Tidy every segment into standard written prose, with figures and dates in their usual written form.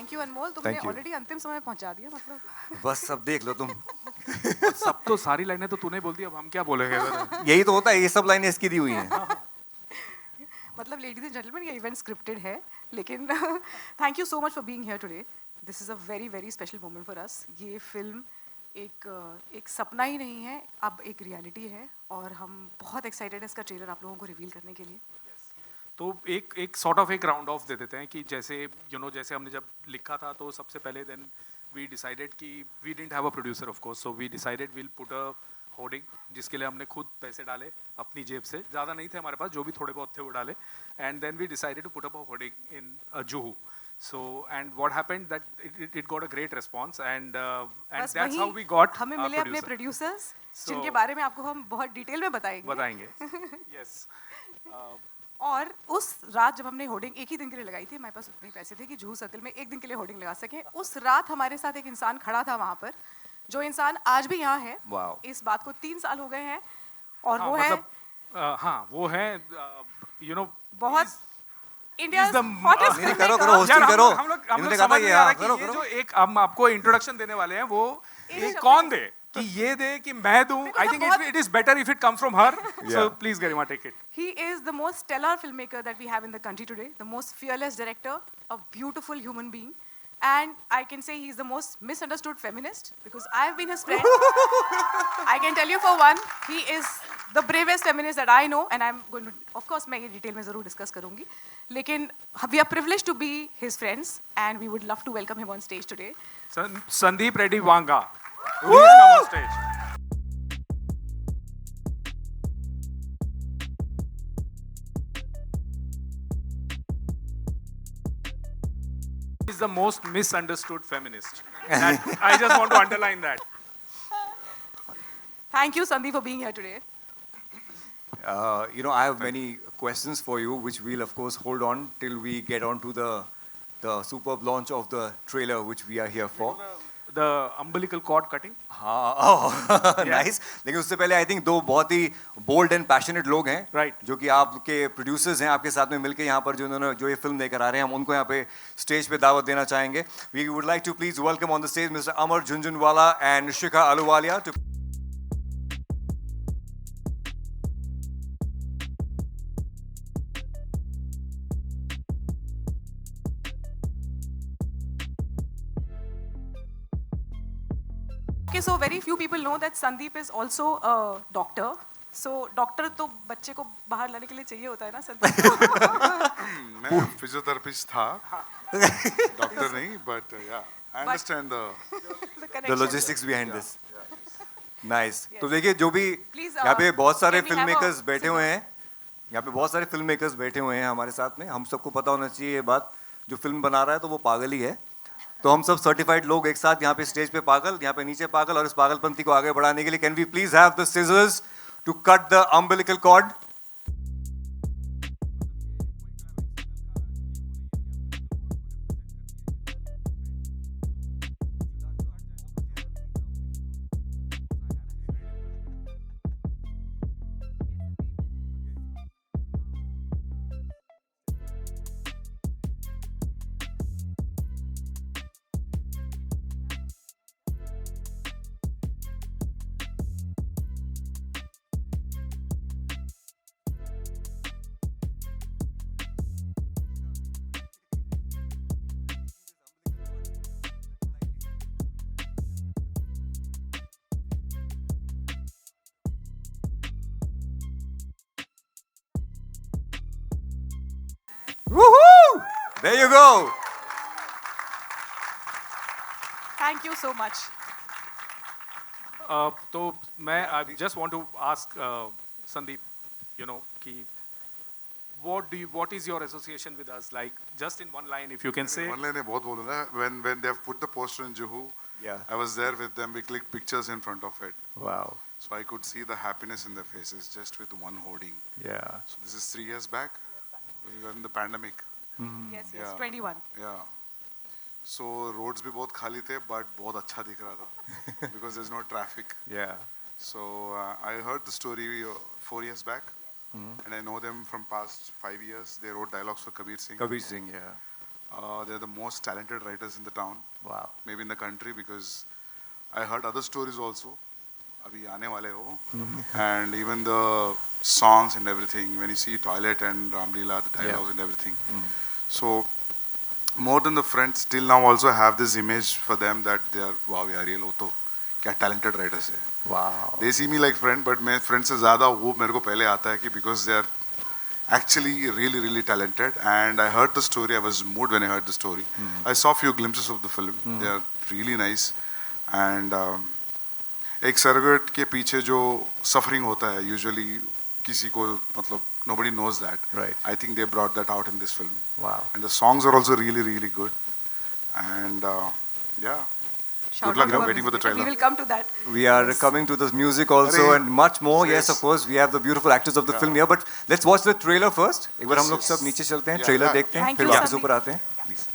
Thank you अनमोल, तुमने Thank you. Already अंतिम समय पहुंचा दिया मतलब। बस अब देख लो तुम। सब तो सारी लाइनें तो तूने बोल दी, अब हम क्या बोलेंगे? यही तो होता है, ये सब लाइनें इसकी दी हुई हैं। मतलब लेडीज एंड जेंटलमैन, ये इवेंट स्क्रिप्टेड है, लेकिन thank you so much for being here today. This is a very very special moment for us. ये फिल्म एक सपना ही नहीं है, अब एक रियलिटी है, और हम बहुत एक्साइटेड है इसका ट्रेलर आप लोगों को रिवील करने के लिए। तो एक सॉर्ट ऑफ एक राउंड ऑफ दे देते हैं कि जैसे जैसे हमने जब लिखा था तो सबसे पहले देन वी डिसाइडेड कि we didn't have a producer of course, so we decided will put a hoarding, जिसके लिए हमने खुद पैसे डाले अपनी जेब से, ज़्यादा नहीं थे हमारे पास, जो भी थोड़े बहुत थे वो डाले, and then we decided to put up a hoarding in Juhu. So and what happened that it got a great response and बस that's वही how we got हमें our मिले अपने producer. प्रोड्यूसर्स, So- जिनके बारे में आपको हम बहुत डिटेल में बताएंगे। बताएंगे. Yes. और उस रात जब हमने होर्डिंग एक ही दिन के लिए लगाई थी, हमारे पास उतने ही पैसे थे कि जुहू सर्कल में एक दिन के लिए होर्डिंग लगा सके। उस रात हमारे साथ एक इंसान खड़ा था वहाँ पर, जो इंसान आज भी यहाँ है। Wow. इस बात को 3 साल हो गए हैं, और हाँ, वो है मतलब हाँ वो है बहुत इंडिया the- मेरी करो hosting करो। हम लोग इन्होंने समझ कहा नहीं ये आ रहा हाँ, कि करो, ये करो। जो एक हम आपको इंट्रोडक्शन देने वाले हैं वो ये एक शब्द कौन है। दे कि ये दे कि मैं दूं. आई थिंक बहुत- it is better if it comes from her. So Yeah. Please Garima take it. He is the most stellar filmmaker that we have in the country today, the most fearless director, a beautiful human being, and I can say he's the most misunderstood feminist because I've been his friend. I can tell you for one, he is the bravest feminist that I know, and I'm going to, of course, मैं ये detail में ज़रूर discuss करूँगी, लेकिन we are privileged to be his friends, and we would love to welcome him on stage today. Sandeep Reddy Wanga. Please come on stage. He's the most misunderstood feminist. I just want to underline that. Thank you, Sandeep, for being here today. I have many questions for you, which we'll of course hold on till we get on to the superb launch of the trailer, which we are here for. The umbilical cord cutting. हाँ nice. लेकिन उससे पहले I think दो बहुत ही bold and passionate लोग हैं, Right. जो कि आपके प्रोड्यूसर्स हैं, आपके साथ में मिलकर यहाँ पर जो ये फिल्म लेकर आ रहे हैं, हम उनको यहाँ पे स्टेज पे दावत देना चाहेंगे. We would like to please welcome on the stage mister Amar Jhunjhunwala and Shikha Ahluwalia too. Okay, so very few people know that Sandeep is also a doctor. So doctor तो बच्चे को बाहर लाने के लिए चाहिए होता है ना संदीप? मैं फिजियोथेरेपिस्ट था, डॉक्टर नहीं, बट या I understand the The the connection. Logistics behind this. Nice. तो देखिए, जो भी Please, यहाँ पे बहुत सारे can we film have a makers बैठे sit हुए हैं, यहाँ पे बहुत सारे फिल्म मेकर्स बैठे हुए हैं हमारे साथ में. हम सबको पता होना चाहिए ये बात, जो फिल्म बना रहा है तो वो पागल ही है. तो हम सब सर्टिफाइड लोग एक साथ यहाँ पे स्टेज पे पागल, यहाँ पे नीचे पागल, और इस पागलपंथी को आगे बढ़ाने के लिए can we please have the scissors to cut the umbilical cord. Woohoo! There you go. Thank you so much. तो मैं I just want to ask Sandeep, कि what is your association with us? Like just in one line, if you can say. One line में बहुत बोलूंगा. When they have put the poster in Juhu, Yeah. I was there with them. We clicked pictures in front of it, Wow. so I could see the happiness in their faces just with one hoarding. Yeah. So this is 3 years back. We were in the pandemic. Yes, Yeah. 21. Yeah. So roads भी बहुत खाली थे, but बहुत अच्छा दिख रहा था because there's no traffic. Yeah. So I heard the story 4 years back, and I know them from past 5 years. They wrote dialogues for Kabir Singh. Kabir Singh, yeah. They're the most talented writers in the town, Wow. maybe in the country, because I heard other stories also. Abhi aane wale ho. And even the songs and everything, when you see Toilet and Ramlila, the dialogues and everything. So, more than the friends, still now also have this image for them that they are, wow, yaar, ye log to kya talented writers hai. Wow. They see me like friend, but my friends से ज़्यादा वो मेरे को पहले आता है कि because they are actually really, really talented. And I heard the story. I was moved when I heard the story. I saw a few glimpses of the film. They are really nice. And एक surrogate के पीछे जो suffering होता है, usually किसी को मतलब nobody knows that. Right. I think they brought that out in this film. Wow. And the songs are also really, really good. And yeah. Shout luck. out to I'm our waiting for the music. trailer. We will come to that. We are coming to the music also Arey. and much more. Yes, Yes. of course. We have the beautiful actors of the film here. But let's watch the trailer first. एक बार हम लोग Yes, सब yes. नीचे चलते हैं, Yeah, trailer yeah. देखते हैं, Thank फिर you, वापस Sandeep. ऊपर आते हैं. Please.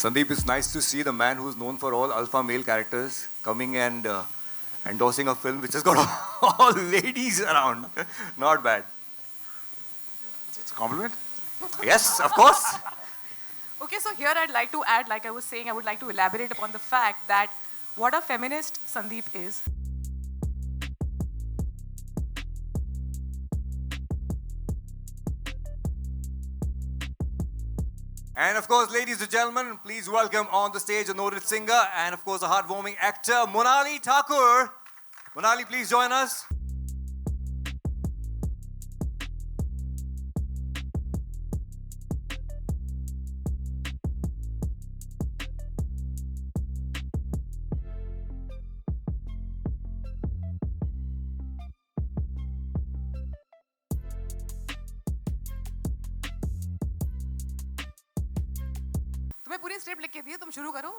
Sandeep, it's nice to see the man who's known for all alpha male characters coming and endorsing a film which has got all ladies around. Not bad. It's a compliment. Yes, of course. Okay, so here I'd like to add, like I was saying, I would like to elaborate upon the fact that what a feminist Sandeep is. And of course, ladies and gentlemen, please welcome on the stage a noted singer and of course a heartwarming actor, Monali Thakur. Monali, please join us. तुम्हें पूरी script लिख के दी है, तुम शुरू करो.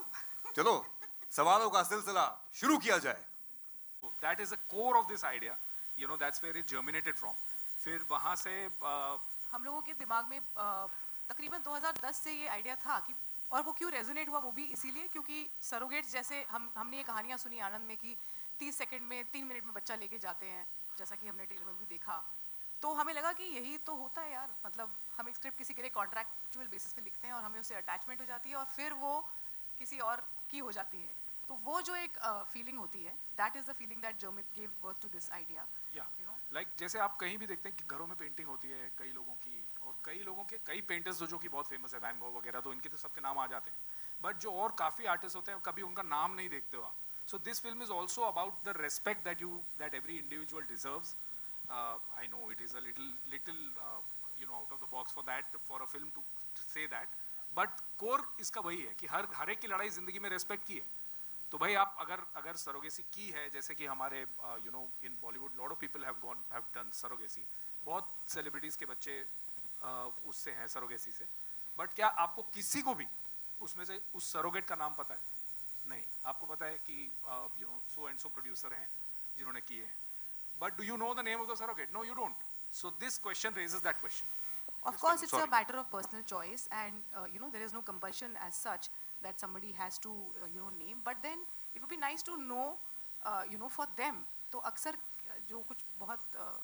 चलो सवालों का सिलसिला शुरू किया जाए. That is the core of this idea. You know, that's where it germinated from. फिर वहाँ से हम लोगों के दिमाग में तकरीबन 2010 से ये आइडिया था कि, और वो क्यों रेजोनेट हुआ वो भी इसीलिए क्योंकि सरोगेट्स जैसे हमने ये कहानियाँ सुनी आनंद में कि 30 सेकंड में 3 मिनट में बच्चा लेके जाते हैं, जैसा कि हमने ट्रेलर में भी देखा. तो हमें लगा कि यही तो होता है यार, मतलब हम एक स्क्रिप्ट किसी के लिए कॉन्ट्रैक्चुअल बेसिस पे लिखते हैं और हमें उससे अटैचमेंट हो जाती है और फिर वो किसी और की हो जाती है. तो वो जो एक फीलिंग होती है, that is the feeling that give birth to this idea. Yeah You know? Like जैसे आप कहीं भी देखते हैं कि घरों में पेंटिंग होती है कई लोगों की, और कई लोगों के कई पेंटर्स जो कि बहुत फेमस है, वैन गॉग वगैरह, तो इनके तो सबके नाम आ जाते हैं. बट जो और काफ़ी आर्टिस्ट होते हैं कभी उनका नाम नहीं देखते हो आप. So this film is also about the respect that every individual deserves. I know it is a little you know out of the box for that, for a film to say that. But core इसका वही है कि हर एक की लड़ाई जिंदगी में respect की है. तो भाई आप अगर सरोगेसी की है, जैसे कि हमारे you know in Bollywood lot of people have done surrogacy, बहुत सेलिब्रिटीज़ के बच्चे उससे हैं सरोगेसी से. बट क्या आपको किसी को भी उसमें से उस सरोगेट का नाम पता है? नहीं. आपको पता है कि you know so and so producer हैं जिन्होंने किए हैं, but do you know the name of the surrogate? No, you don't. So this question raises that question. Of course, it's a Sorry. matter of personal choice, and you know there is no compulsion as such that somebody has to you know name. But then it would be nice to know, you know, for them. तो अक्सर जो कुछ बहुत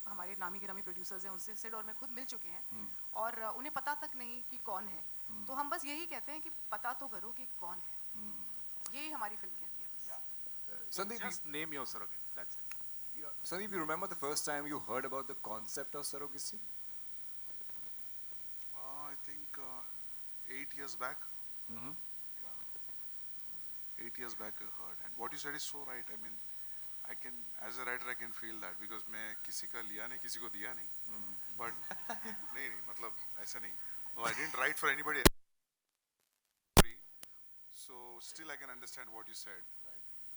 हमारे नामी गिरामी producers हैं उनसे सिड और मैं खुद मिल चुके हैं और उन्हें पता तक नहीं कि कौन है. तो हम बस यही कहते हैं कि पता तो करो कि कौन है. यही हमारी फिल्म कहती है बस. Sandeep, Just name your surrogate. That's it. Sandeep, you remember the first time you heard about the concept of surrogacy? I think 8 years back. Mhm. Yeah. 8 years back I heard. And what you said is so right. I mean, I can, as a writer, I can feel that because मैं किसी का लिया नहीं, किसी को दिया नहीं. But नहीं, मतलब ऐसा नहीं. No, I didn't write for anybody. still I can understand what you said.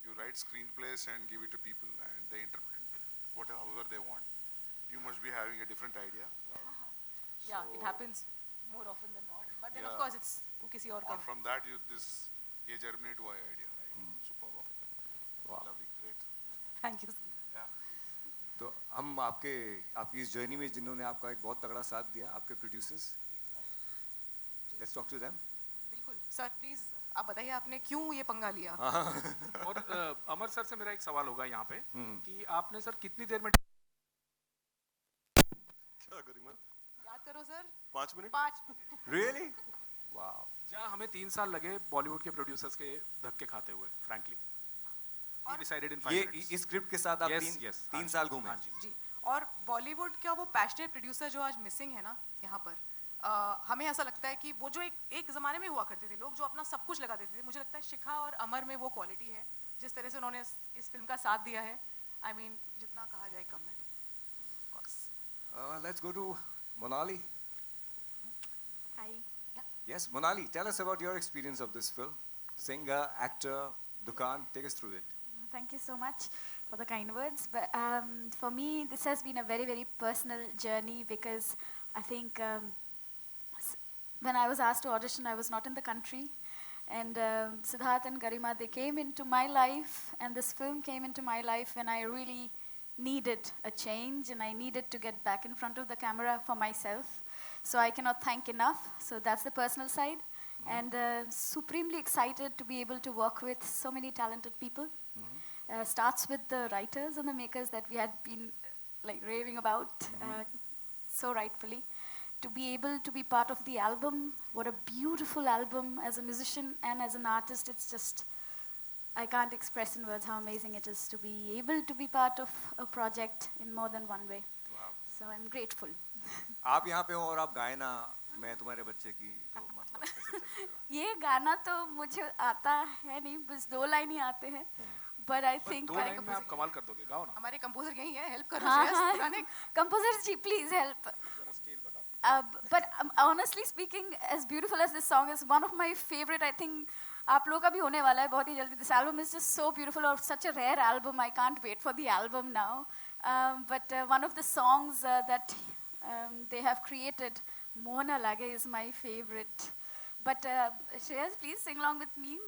You write screenplays and give it to people, and they interpret it whatever however they want. You must be having a different idea. Yeah, it So- happens more often than not. But then of Yeah. course it's वो किसी और Or का. from that, ये germinate हुआ है idea. Super, Wow. lovely, great. Thank you. Sangeet. Yeah. तो हम आपकी इस जर्नी में जिन्होंने आपका एक बहुत तगड़ा साथ दिया, आपके producers, let's talk to them. बिल्कुल सर प्लीज आप बताइए आपने क्यों ये पंगा लिया. और अमर सर से मेरा एक सवाल होगा यहाँ पे कि आपने सर कितनी देर में क्या गरिमा याद करो sir 5 minute 5 minute. Really? Wow. जहाँ हमें 3 साल लगे बॉलीवुड के प्रोड्यूसर्स के धक्के खाते हुए फ्रैंकली और डिसाइडेड इन ये 5 मिनट्स. इस स्क्रिप्ट के साथ आप Yes, yes. तीन साल घूमे. हाँ जी. जी और बॉलीवुड का वो पैशनेट प्रोड्यूसर जो आज मिसिंग है ना यहाँ पर हमें ऐसा लगता है कि वो जो एक ज़माने में हुआ करते थे लोग जो अपना सब कुछ लगा देते थे. मुझे लगता है शिखा और अमर में वो क्वालिटी है जिस तरह से उन्होंने इस फिल्म का साथ दिया है. आई मीन जितना कहा जाए कम है. Of course. Let's go to Monali. Hi. Yes, Monali, tell us about your experience of this film. Singer, actor, Dukaan, take us through it. Thank you so much for the kind words. But for me, this has been a very, very personal journey because I think when I was asked to audition, I was not in the country. And Siddharth and Garima, they came into my life, and this film came into my life when I really needed a change and I needed to get back in front of the camera for myself. So I cannot thank enough. So that's the personal side. And supremely excited to be able to work with so many talented people. Starts with the writers and the makers that we had been like raving about so rightfully. To be able to be part of the album, what a beautiful album as a musician and as an artist. It's just, I can't express in words how amazing it is to be able to be part of a project in more than one way. Wow. So I'm grateful. आप यहाँ पे हो और आप गाए ना, मैं तुम्हारे बच्चे की, तो मतलब कैसे चलेगा? ये गाना तो मुझे आता है नहीं, बस 2 लाइन ही आते हैं. But I think 2 लाइन में आप कमाल कर दोगे. गाओ ना. हमारे कंपोजर यही है. हेल्प करो हाँ श्रेयस, हाँ पुराने composer जी please help. जरा स्केल बता दो. But honestly speaking, as beautiful as this song is, one of my favorite, I think आप लोगों का भी होने वाला है बहुत ही जल्दी. This album is just so beautiful or such a rare album. I can't wait for the album now. But one of the songs that they have created, Mona Lage, is my favorite. But Shreyas, please sing along with me.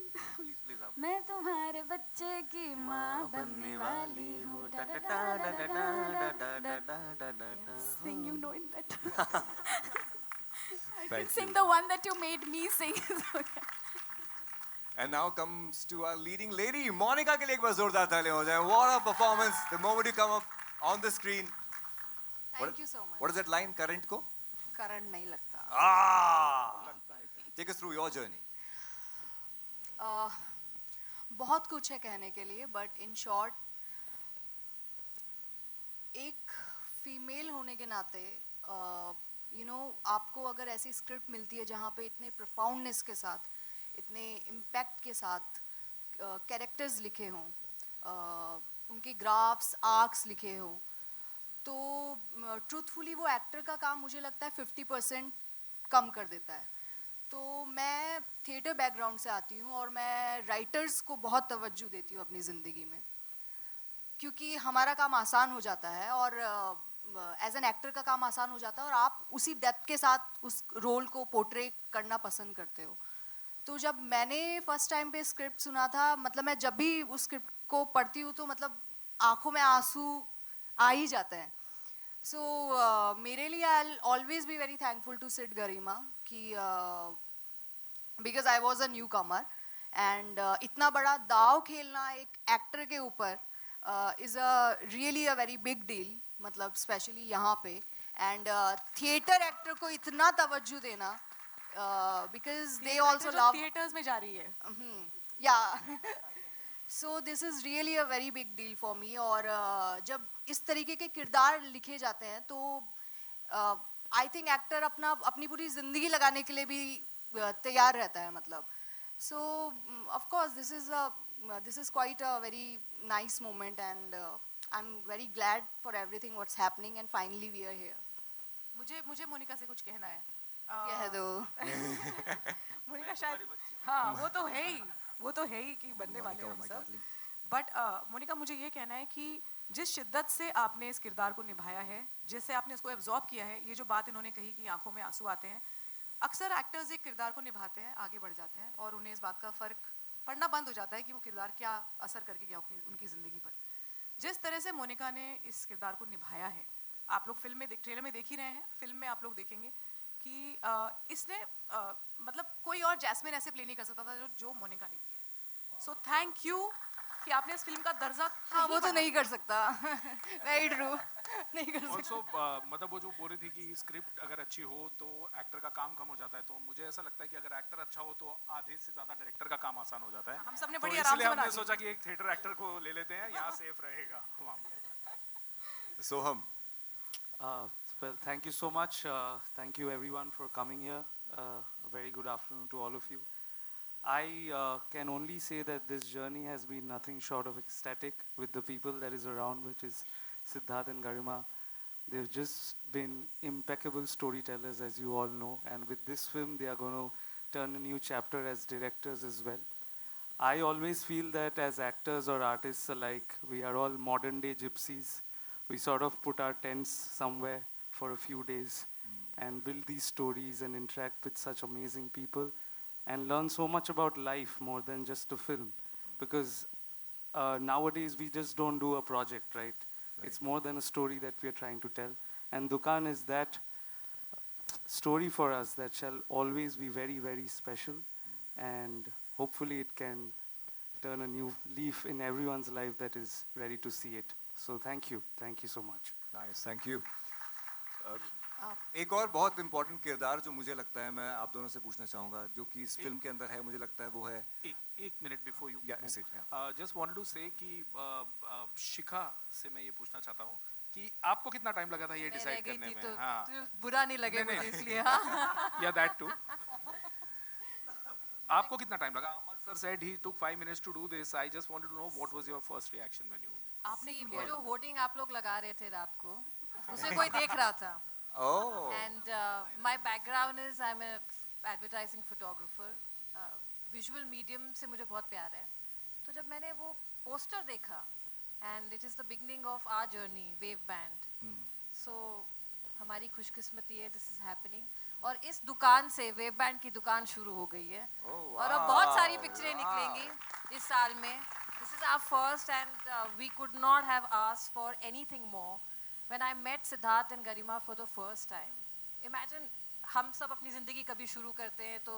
Please आप. मैं तुम्हारे बच्चे की माँ बनने वाली हूँ. Sing, you know it better. I can sing the one that you made me sing. And now comes to our leading lady, Monica के लिए एक बार जोरदार तालियां हो जाएं. What a performance! The moment you come up on the screen. Thank you so much. What is that line? Current को? Current नहीं लगता. Ah! Take us through your journey. बहुत कुछ है कहने के लिए, बट इन शॉर्ट एक फीमेल होने के नाते आपको अगर ऐसी स्क्रिप्ट मिलती है जहाँ पे इतने प्रोफाउंडनेस के साथ, इतने इम्पैक्ट के साथ कैरेक्टर्स लिखे हों, उनके ग्राफ्स आर्क्स लिखे हों, तो ट्रूथफुली वो एक्टर का काम मुझे लगता है 50% कम कर देता है. तो मैं थिएटर बैकग्राउंड से आती हूँ और मैं राइटर्स को बहुत तवज्जो देती हूँ अपनी ज़िंदगी में, क्योंकि हमारा काम आसान हो जाता है और एज एन एक्टर का काम आसान हो जाता है और आप उसी डेप्थ के साथ उस रोल को पोर्ट्रे करना पसंद करते हो. तो जब मैंने फर्स्ट टाइम पे स्क्रिप्ट सुना था, मतलब मैं जब भी उस स्क्रिप्ट को पढ़ती हूँ तो मतलब आंखों में आंसू आ ही जाते हैं. सो मेरे लिए I always be very thankful to Sid Garima कि because I was a newcomer and इतना बड़ा दाव खेलना एक एक्टर के ऊपर is a really a very big deal, मतलब स्पेशली यहाँ पे. एंड थिएटर एक्टर को इतना तवज्जो देना because they also love theatres में जा रही है. या so this is really a very big deal for me. और जब इस तरीके के किरदार लिखे जाते हैं तो आई थिंक एक्टर अपनी पूरी ज़िंदगी लगाने के लिए भी तैयार रहता है, मतलब. So of course this is quite a very nice moment and I am very glad for everything what's happening and finally we are here. मुझे मोनिका से कुछ कहना है. कह दो. मोनिका शायद हाँ वो तो है ही. वो तो है ही कि बनने वाले हैं हम सब. बट मोनिका, मुझे ये कहना है कि जिस शिद्दत से आपने इस किरदार को निभाया है, जिससे आपने इसको एब्जॉर्ब किया है, ये जो बात इन्होंने कही कि आंखों में आंसू आते हैं, अक्सर एक्टर्स एक किरदार को निभाते हैं, आगे बढ़ जाते हैं और उन्हें इस बात का फ़र्क पड़ना बंद हो जाता है कि वो किरदार क्या असर करके गया उनकी ज़िंदगी पर. जिस तरह से मोनिका ने इस किरदार को निभाया है, आप लोग फिल्म में ट्रेलर में देख ही रहे हैं, फिल्म में आप लोग देखेंगे कि इसने मतलब कोई और जैस्मिन ऐसे प्ले नहीं कर सकता था जो मोनिका ने किया. सो थैंक यू कि आपने इस फिल्म का दर्जा हाँ वो तो नहीं कर सकता. Very true. नहीं कर सकता. ऑल्सो मतलब वो जो बोल रही थी कि स्क्रिप्ट अगर अच्छी हो तो एक्टर का काम कम हो जाता है, तो मुझे ऐसा लगता है कि अगर एक्टर अच्छा हो तो आधे से ज़्यादा डायरेक्टर का काम आसान हो जाता है. हम सबने तो बड़ी आराम इसलिए से बना हमने दी. सोचा कि एक थिएटर एक्टर को ले लेते हैं, यहाँ सेफ रहेगा. सोहम. Well, thank you so much. Thank you everyone for coming here. A very good afternoon to all of you. I can only say that this journey has been nothing short of ecstatic with the people that is around, which is Siddharth and Garima. They've just been impeccable storytellers, as you all know. And with this film, they are going to turn a new chapter as directors as well. I always feel that as actors or artists alike, we are all modern day gypsies. We sort of put our tents somewhere for a few days and build these stories and interact with such amazing people and learn so much about life more than just a film. Because nowadays we just don't do a project, right? It's more than a story that we are trying to tell. And Dukaan is that story for us that shall always be very, very special. And hopefully it can turn a new leaf in everyone's life that is ready to see it. So thank you so much. Nice, thank you. एक और बहुत important किरदार जो मुझे लगता है, मैं आप दोनों से पूछना चाहूँगा, जो कि इस फिल्म के अंदर है, मुझे लगता है वो है. एक minute before you Yeah. Just wanted to say कि शिखा से मैं ये पूछना चाहता हूँ कि आपको कितना टाइम लगा था ये मैं रह डिसाइड गई करने थी में. तो हाँ, तो बुरा नहीं लगे नहीं, मुझे नहीं. इसलिए. हाँ. या दैट टू. आपको कितना टाइम लगा? अमर sir said he took 5 minutes to do this. I just wanted to know what was your first reaction when you. आपने See, क्यों वो लिया? जो होर्डिंग आप लोग लगा रहे थे रात को, उसे कोई देख रहा था. Oh. And my background is I'm a advertising photographer. Visual medium से मुझे बहुत प्यार है. तो जब मैंने वो पोस्टर देखा, and it is the beginning of our journey, Wave Band. So हमारी खुशकिस्मती है, this is happening. और इस दुकान से वेव बैंड की दुकान शुरू हो गई है. और अब बहुत सारी पिक्चरें निकलेंगी इस साल में. This is our first and we could not have asked for anything more. When I met Siddharth and Garima for the first time, imagine हम सब अपनी ज़िंदगी कभी शुरू करते हैं तो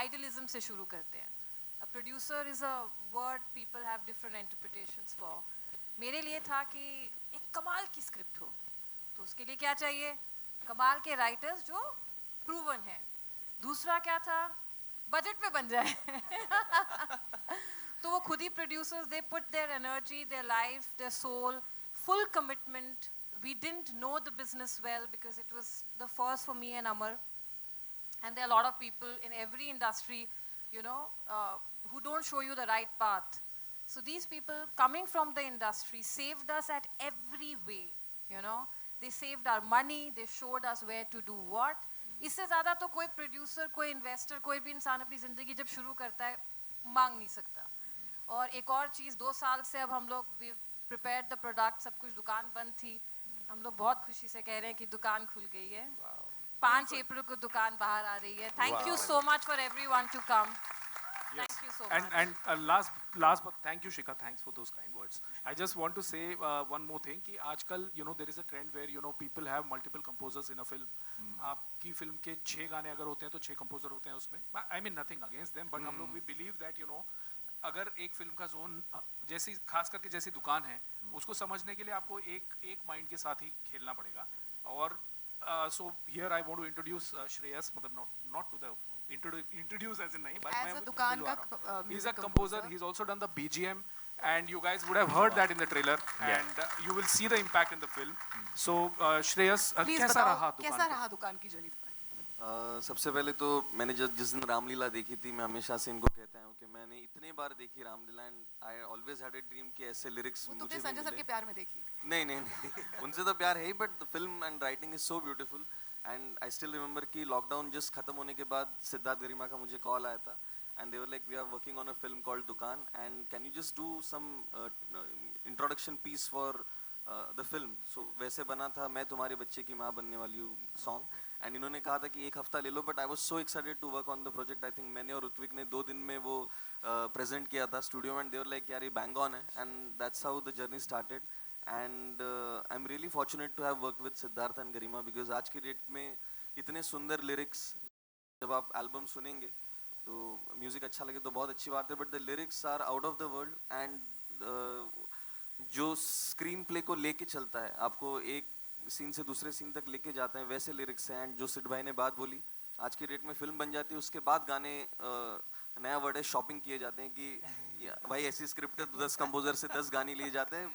idealism से शुरू करते हैं. A producer is a word people have different interpretations for. मेरे लिए था कि एक कमाल की स्क्रिप्ट हो, तो उसके लिए क्या चाहिए? कमाल के राइटर्स जो प्रूवन है. दूसरा क्या था? बजट पे बन जाए. तो वो खुद ही producers, they put their energy, their life, their soul, full commitment. We didn't know the business well because it was the first for me and Amar. And there are a lot of people in every industry, you know, who don't show you the right path. So these people coming from the industry saved us at every way, you know. They saved our money, they showed us where to do what. इससे ज़्यादा तो कोई producer, कोई investor, कोई भी इंसान अपनी ज़िंदगी जब शुरू करता है मांग नहीं सकता. और एक और चीज़, 2 साल से अब हम लोग वी प्रिपेयर्ड द प्रोडक्ट, सब कुछ, दुकान बंद थी. हम लोग बहुत खुशी से कह रहे हैं कि दुकान खुल गई है. 5 अप्रैल को दुकान बाहर आ रही है. Thank you so much for everyone to come. Thank you so much. And last but thank you Shikha, thanks for those kind words. I just want to say one more thing कि आजकल you know there is a trend where you know people have multiple composers in a film. आपकी film के 6 गाने अगर होते हैं तो 6 composer होते हैं उसमें. I mean nothing against them, but हम लोग we believe that you know अगर एक फिल्म का जोन जैसी, खास करके जैसी दुकान है, उसको समझने के लिए आपको एक माइंड के साथ ही खेलना पड़ेगा. और so here I want to introduce Shreyas, मतलब not to the introduce as in नहीं, but As मैं a दुकान मिलवा का रहा हूँ. He's music a composer. composer. He's also done the BGM, and you guys would have heard that in the trailer, and you will see the impact in the film. So Shreyas, please कैसा रहा बताओ कैसा दुकान? रहा दुकान की journey? सबसे पहले तो मैंने जिस दिन रामलीला देखी थी, मैं हमेशा से इनको कहता हूँ कि मैंने इतने बार देखी Ramlila, and I always had a dream कि ऐसे लिरिक्स वो तो मुझे फिर भी संजय सर के मिले. प्यार में देखी. नहीं उनसे तो प्यार है ही, but the film and writing is so beautiful. And I still remember कि लॉकडाउन जस्ट खत्म होने के बाद सिद्धार्थ गरिमा का मुझे कॉल आया था, and they were like, we are working on a film called Dukan, and can you just do some introduction piece for the film? So वैसे बना था मैं तुम्हारे बच्चे की माँ बनने वाली हूँ song, and इन्होंने कहा था कि एक हफ्ता ले लो, but I was so excited to work on the project. I think मैंने और ऋत्विक ने 2 दिन में वो present किया था studio में, and they were like, यार ये bang on है, and that's how the journey started. And I'm really fortunate to have worked with Siddharth and Garima, because आज की डेट में इतने सुंदर lyrics, जब आप album सुनेंगे तो म्यूजिक अच्छा लगे तो बहुत अच्छी बात है, but the lyrics are out of the world, and जो स्क्रीन प्ले को लेके चलता है, आपको एक सीन से दूसरे सीन तक लेके जाते हैं, वैसे लिरिक्स हैं. एंड जो सिड भाई ने बात बोली, आज की डेट में फिल्म बन जाती है, उसके बाद गाने, नया वर्ड है शॉपिंग किए जाते हैं कि भाई ऐसी स्क्रिप्ट है तो 10 कंपोजर से 10 गाने लिए जाते हैं.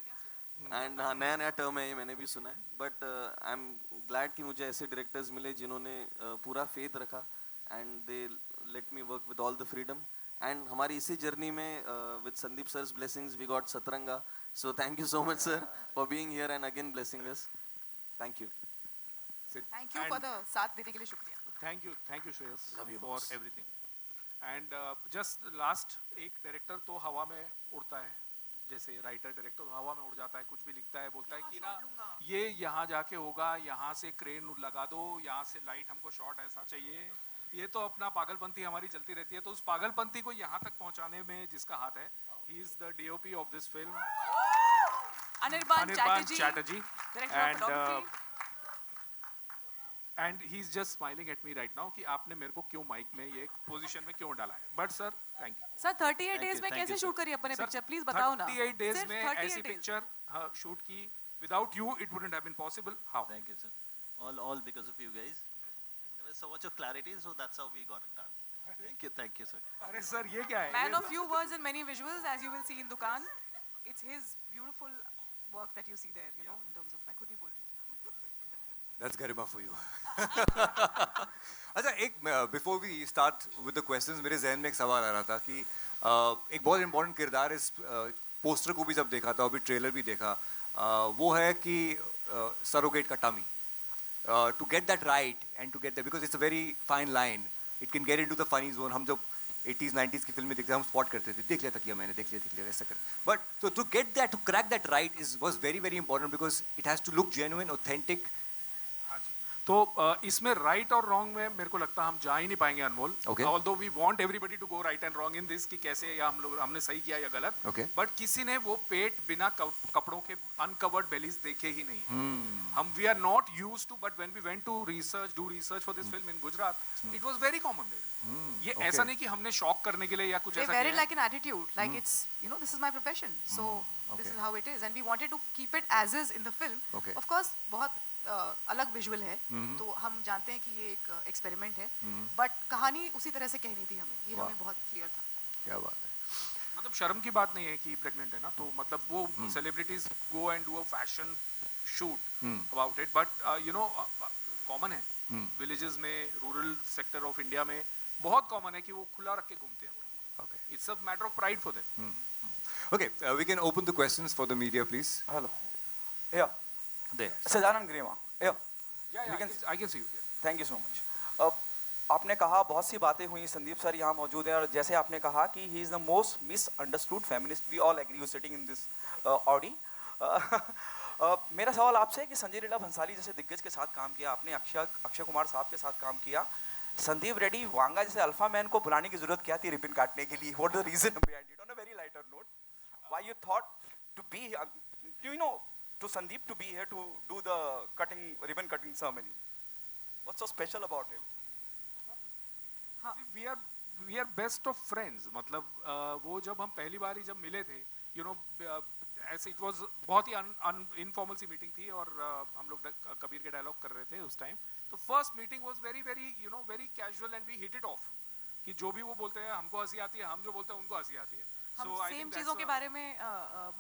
एंड हाँ, नया नया टर्म है ये, मैंने भी सुना है, बट आई एम ग्लैड कि मुझे ऐसे डायरेक्टर्स मिले जिन्होंने पूरा फेथ रखा, and they let me work with all the freedom. And हमारी इसी जर्नी में with Sandeep sir's blessings we got Satranga. So thank you so much sir for being here and again blessing us. Thank you. Thank you for the साथ देने के लिए शुक्रिया. Thank you Shreyas for everything. And just last, एक director तो हवा में उड़ता है, जैसे राइटर डायरेक्टर हवा में उड़ जाता है, कुछ भी लिखता है, बोलता है कि ना ये यहाँ जाके होगा, यहाँ से क्रेन लगा दो, यहाँ से लाइट, हमको शॉट ऐसा चाहिए. ये तो अपना पागलपंती हमारी चलती रहती है. तो उस पागलपंती को यहाँ तक पहुँचाने में जिसका हाथ है, he is the DOP of this film, Anirban Chatterjee, director of photography. and he's just smiling at me right now कि आपने मेरे को क्यों माइक में ये पोजीशन में क्यों डाला है. But sir thank you sir 38 days में कैसे शूट करी अपने पिक्चर, प्लीज बताओ ना. 38 डेज सिर्फ में 38 ऐसी days. पिक्चर शूट की. Without you it wouldn't have been possible. How? Thank you, sir. All because of you guys. There was so much of clarity, so that's how we got it done. Thank you, sir. अरे sir ये क्या है? Man of few words and many visuals, as you will see in Dukan. It's his beautiful work that you see there, you know, in terms of. मैं खुद ही बोल रही हूँ. That's Garima for you. अच्छा, एक before we start with the questions, मेरे जहन में एक सवाल आ रहा था कि एक बहुत इंपॉर्टेंट किरदार इस पोस्टर को भी जब देखा था, अभी ट्रेलर भी देखा, वो है कि सरोगेट का tummy. To get that right and to get that, because it's a very fine line, it can get into the funny zone. हम जब 80s 90s की फिल्में देखते हम स्पॉट करते थे, देख लिया था, किया मैंने, देख लिया ऐसा कर. But so to get that, to crack that right was very very important, because it has to look genuine, authentic. हाँ जी. तो इसमें राइट और रॉन्ग में मेरे को लगता है हम जा ही नहीं पाएंगे Anmol. Although we want everybody to go right and wrong in this कि कैसे या हमने सही किया या गलत. बट किसी ने वो पेट बिना कपड़ों के अनकवर्ड बेलीज देखे ही नहीं. हम we are not used to, but when we went to do research for this film in Gujarat, it was very common there. ये ऐसा नहीं कि हमने शॉक करने के लिए या कुछ ऐसा किया. They wear it like an attitude, like it's, you know, this is my profession, so this is how it is, and we wanted to keep it as is in the film. Of course बहुत अलग visual है, तो हम जानते हैं कि ये एक एक्सपेरिमेंट है, बट कहानी उसी तरह से कहनी थी हमें, ये हमें बहुत क्लियर था. क्या बात है. मतलब शर्म की बात नहीं है कि प्रेग्नेंट है ना, तो मतलब वो celebrities go and do a fashion shoot about it, but you know common है विलेजेस में, रूरल सेक्टर ऑफ इंडिया में बहुत कॉमन है कि वो खुला रख के घूमते हैं. It's a matter of pride for them. Okay, we can open the questions for the media, please. Hello. Yeah. There. सजानंद Garima. Yeah. I can see you. Thank you so much. आपने कहा बहुत सी बातें हुई, संदीप सर यहाँ मौजूद हैं, और जैसे आपने कहा कि he is the most misunderstood feminist, we all agree, you sitting in this audi. मेरा सवाल आपसे है कि संजय लीला भंसाली जैसे दिग्गज के साथ काम किया आपने, अक्षय कुमार साहब के साथ काम किया, संदीप रेड्डी वांगा जैसे अल्फा मैन को बुलाने की जरूरत क्या थी रिबन काटने के लिए? What the reason behind it? On a very lighter note, why you thought to be, you know, to Sandeep to be here to do the ribbon cutting ceremony? What's so special about him? See, we are best of friends. मतलब वो जब हम पहली बार ही जब मिले थे, you know, ऐसे it was बहुत ही इनफॉर्मल सी मीटिंग थी, और हम लोग कबीर के डायलॉग कर रहे थे उस टाइम. तो first meeting was very very, you know, very casual, and we hit it off कि जो भी वो बोलते हैं हमको हंसी आती है, हम जो बोलते हैं उनको हंसी आती है. हम सेम चीज़ों के बारे में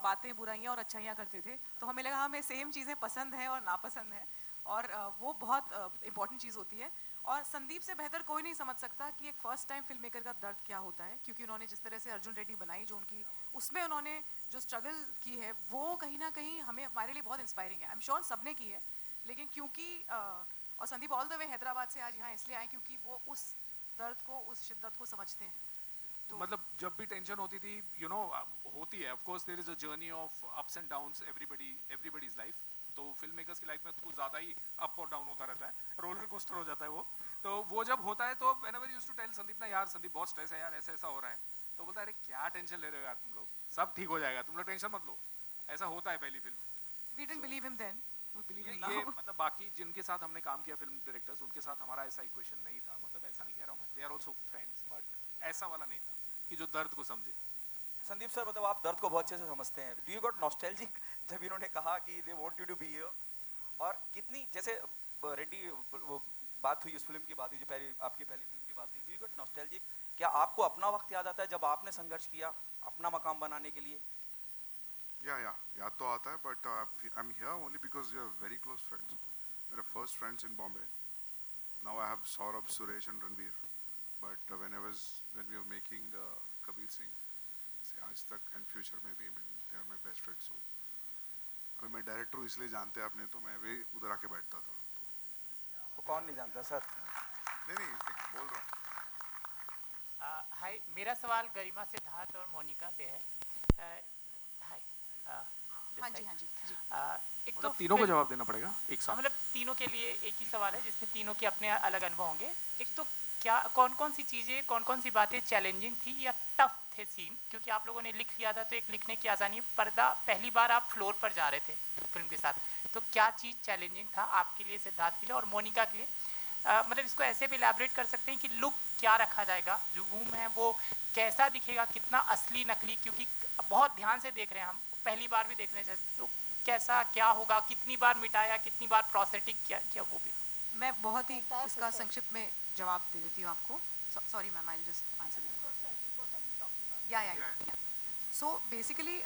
बातें, बुराइयां और अच्छाइयां करते थे, तो हमें लगा हमें सेम चीज़ें पसंद हैं और नापसंद हैं, और वो बहुत इम्पॉर्टेंट चीज़ होती है. और संदीप से बेहतर कोई नहीं समझ सकता कि एक फर्स्ट टाइम फिल्म मेकर का दर्द क्या होता है, क्योंकि उन्होंने जिस तरह से अर्जुन रेड्डी बनाई, जो उनकी उसमें उन्होंने जो स्ट्रगल की है, वो कहीं ना कहीं हमें, हमारे लिए बहुत इंस्पायरिंग है. आई एम श्योर सबने की है, लेकिन क्योंकि और संदीप ऑल द वे हैदराबाद से आज यहाँ इसलिए आए क्योंकि वो उस दर्द को, उस शिद्दत को समझते हैं. मतलब जब भी टेंशन होती थी होती है of course there is a journey of ups and downs everybody's life. तो फिल्म मेकर्स की लाइफ में कुछ ज़्यादा ही अप और डाउन होता रहता है, रोलर कोस्टर हो जाता है वो। तो वो जब होता है तो whenever used to tell Sandeep ना, यार संदीप बहुत स्ट्रेस है यार, ऐसा ऐसा हो रहा है, तो बोलता है अरे क्या टेंशन ले रहे हो यार तुम लोग, सब ठीक हो जाएगा, तुम लोग टेंशन मत लो। ऐसा होता है पहली फिल्म में। We didn't believe him then. We believe him ये now. मतलब बाकी जिनके साथ हमने काम किया फिल्म डायरेक्टर्स, उनके साथ हमारा ऐसा इक्वेशन नहीं था, मतलब ऐसा नहीं कह रहा हूँ मैं, they are also friends, but ऐसा वाला नहीं था कि जो दर्द को समझे। संदीप सर, मतलब आप दर्द को बहुत अच्छे से समझते हैं। डू यू गॉट नॉस्टैल्जिक जब इन्होंने कहा कि they want you to be here? और कितनी, जैसे रेड्डी वो बात हुई, उस फिल्म की बात हुई जो आपकी पहली फिल्म की बात हुई, डू यू गॉट नॉस्टैल्जिक? क्या आपको अपना वक्त याद आता है जब आपने संघर्ष किया अपना मकाम बनाने के लिए? Yeah, याद तो आता है, but I'm here only because we are very close friends. मेरे first friends in Bombay. Now I have Saurabh, Suresh and Ranveer. But when we were making Kabir Singh, से आज तक and future में भी, they are my best friends. So अभी मैं director हूँ इसलिए जानते हैं आपने, तो मैं भी उधर आके बैठता था। तो कौन नहीं जानता सर? नहीं एक बोल रहा हूँ। हाय, मेरा सवाल गरिमा, सिद्धार्थ और मोनिका से है। हाय। हाँ जी हाँ जी जी। एक मतलब तीनों को जवाब देना पड़ेगा एक साथ? मतलब तीनों के लिए एक ही सवाल है जिसमें तीनों के अपने अलग अनुभव होंगे। एक तो क्या कौन कौन सी चीज़ें, कौन कौन सी बातें चैलेंजिंग थी या टफ थे सीन? क्योंकि आप लोगों ने लिख लिया था तो एक लिखने की आसानी, पर्दा पहली बार आप फ्लोर पर जा रहे थे फिल्म के साथ, तो क्या चीज़ चैलेंजिंग था आपके लिए, सिद्धार्थ के लिए और मोनिका के लिए? मतलब इसको ऐसे भी इलैबोरेट कर सकते हैं कि लुक क्या रखा जाएगा, जो रूम है वो कैसा दिखेगा, कितना असली नकली, क्योंकि बहुत ध्यान से देख रहे हैं हम, पहली बार भी देखने से, तो कैसा क्या होगा, कितनी बार मिटाया, कितनी बार प्रोस्थेटिक किया वो भी। मैं बहुत ही इसका संक्षिप्त में जवाब दे देती हूँ आपको। Sorry ma'am, I will just answer या सो बेसिकली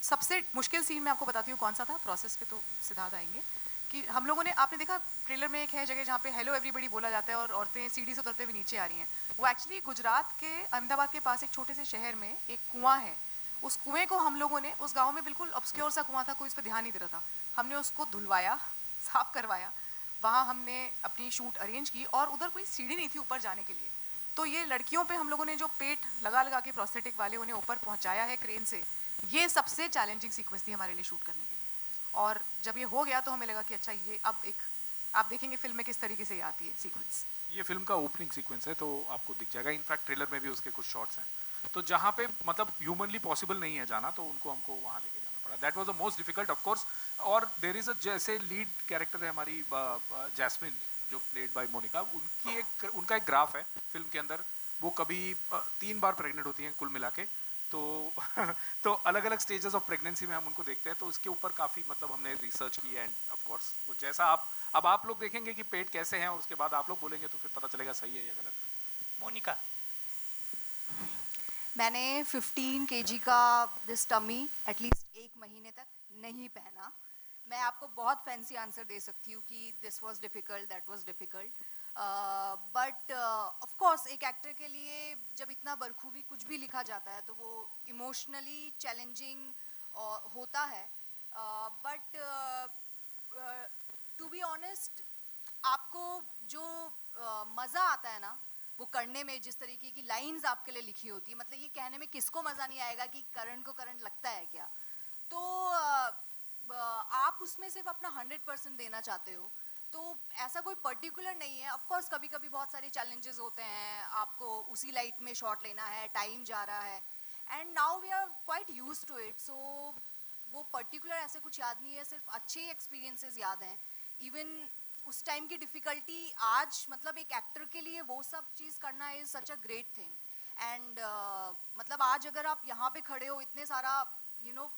सबसे मुश्किल सीन मैं आपको बताती हूँ कौन सा था। प्रोसेस पे तो सिद्धार्थ आएंगे कि हम लोगों ने, आपने देखा ट्रेलर में एक है जगह जहाँ पे हेलो एवरीबॉडी बोला जाता है और औरतें सीढ़ी से उतरते हुए नीचे आ रही हैं, वो एक्चुअली गुजरात के अहमदाबाद के पास एक छोटे से शहर में एक कुआं है। उस कुएं को हम लोगों ने, उस गांव में बिल्कुल ऑब्सक्योर सा कुआं था, कोई इस पर ध्यान नहीं दे रहा था, हमने उसको धुलवाया, साफ करवाया, वहाँ हमने अपनी शूट अरेंज की और उधर कोई सीढ़ी नहीं थी ऊपर जाने के लिए। तो ये लड़कियों पे हम लोगों ने जो पेट लगा लगा के प्रोस्थेटिक वाले उन्हें ऊपर पहुँचाया है क्रेन से, ये सबसे चैलेंजिंग सीक्वेंस थी हमारे लिए शूट करने के लिए। और जब ये हो गया तो हमें लगा कि अच्छा ये अब एक, आप देखेंगे फिल्म में किस तरीके से ये आती है सीक्वेंस। ये फिल्म का ओपनिंग सीक्वेंस है तो आपको दिख जाएगा, इनफैक्ट ट्रेलर में भी उसके कुछ शॉट्स हैं, तो जहाँ पे मतलब ह्यूमनली पॉसिबल नहीं है जाना, तो हमको वहाँ लेके जाना पड़ा। That was the most difficult of course. और देयर इज अ, जैसे लीड कैरेक्टर है हमारी जैस्मिन जो प्लेड बाय मोनिका, उनका एक ग्राफ है फिल्म के अंदर, वो कभी 3 बार प्रेग्नेंट होती हैं कुल मिला के, तो तो अलग अलग स्टेजेस ऑफ प्रेगनेंसी में हम उनको देखते हैं, तो इसके ऊपर काफ़ी मतलब हमने रिसर्च की है। एंड ऑफ कोर्स वो जैसा अब आप लोग देखेंगे कि पेट कैसे हैं और उसके बाद आप लोग बोलेंगे तो फिर पता चलेगा सही है या गलत। मोनिका, मैंने 15 kg का दिस टमी एटलीस्ट 1 महीने तक नहीं पहना। मैं आपको बहुत फैंसी आंसर दे सकती हूँ कि this was difficult, that was difficult, but of course एक एक्टर के लिए जब इतना बरखूबी कुछ भी लिखा जाता है तो वो इमोशनली चैलेंजिंग होता है। बट टू बी ऑनेस्ट, आपको जो मज़ा आता है ना वो करने में, जिस तरीके की लाइंस आपके लिए लिखी होती है, मतलब ये कहने में किसको मज़ा नहीं आएगा कि करंट को करंट लगता है क्या, तो आप उसमें सिर्फ अपना 100% देना चाहते हो, तो ऐसा कोई पर्टिकुलर नहीं है। ऑफ कोर्स कभी कभी बहुत सारे चैलेंजेस होते हैं, आपको उसी लाइट में शॉट लेना है, टाइम जा रहा है, and now we are quite used to it, so वो पर्टिकुलर ऐसे कुछ याद नहीं है, सिर्फ अच्छे एक्सपीरियंसेस याद हैं। इवन उस टाइम की डिफ़िकल्टी आज, मतलब एक एक्टर के लिए वो सब चीज़ करना is such a great thing, and मतलब आज अगर आप यहाँ पे खड़े हो इतने सारा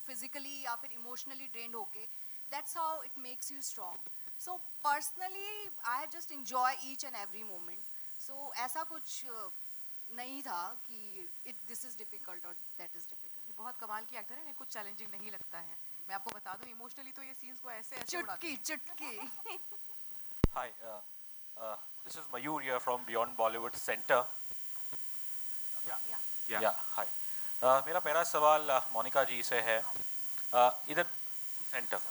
फिजिकली या फिर इमोशनली ड्रेन्ड होके, that's how it makes you strong. So personally I have just enjoy each and every moment, so ऐसा कुछ नहीं था कि दिस इज़ डिफ़िकल्ट और दैट इज़ डिफ़िकल्ट। ये बहुत कमाल की एक्टर है ना, कुछ चैलेंजिंग नहीं लगता है। मैं आपको बता दूं इमोशनली तो ये सीन्स को ऐसे चुटकी चुटकी। Hi, this is Mayur here from Beyond Bollywood Center. Yeah, hi. मेरा पहला सवाल मोनिका जी से है, इधर सेंटर।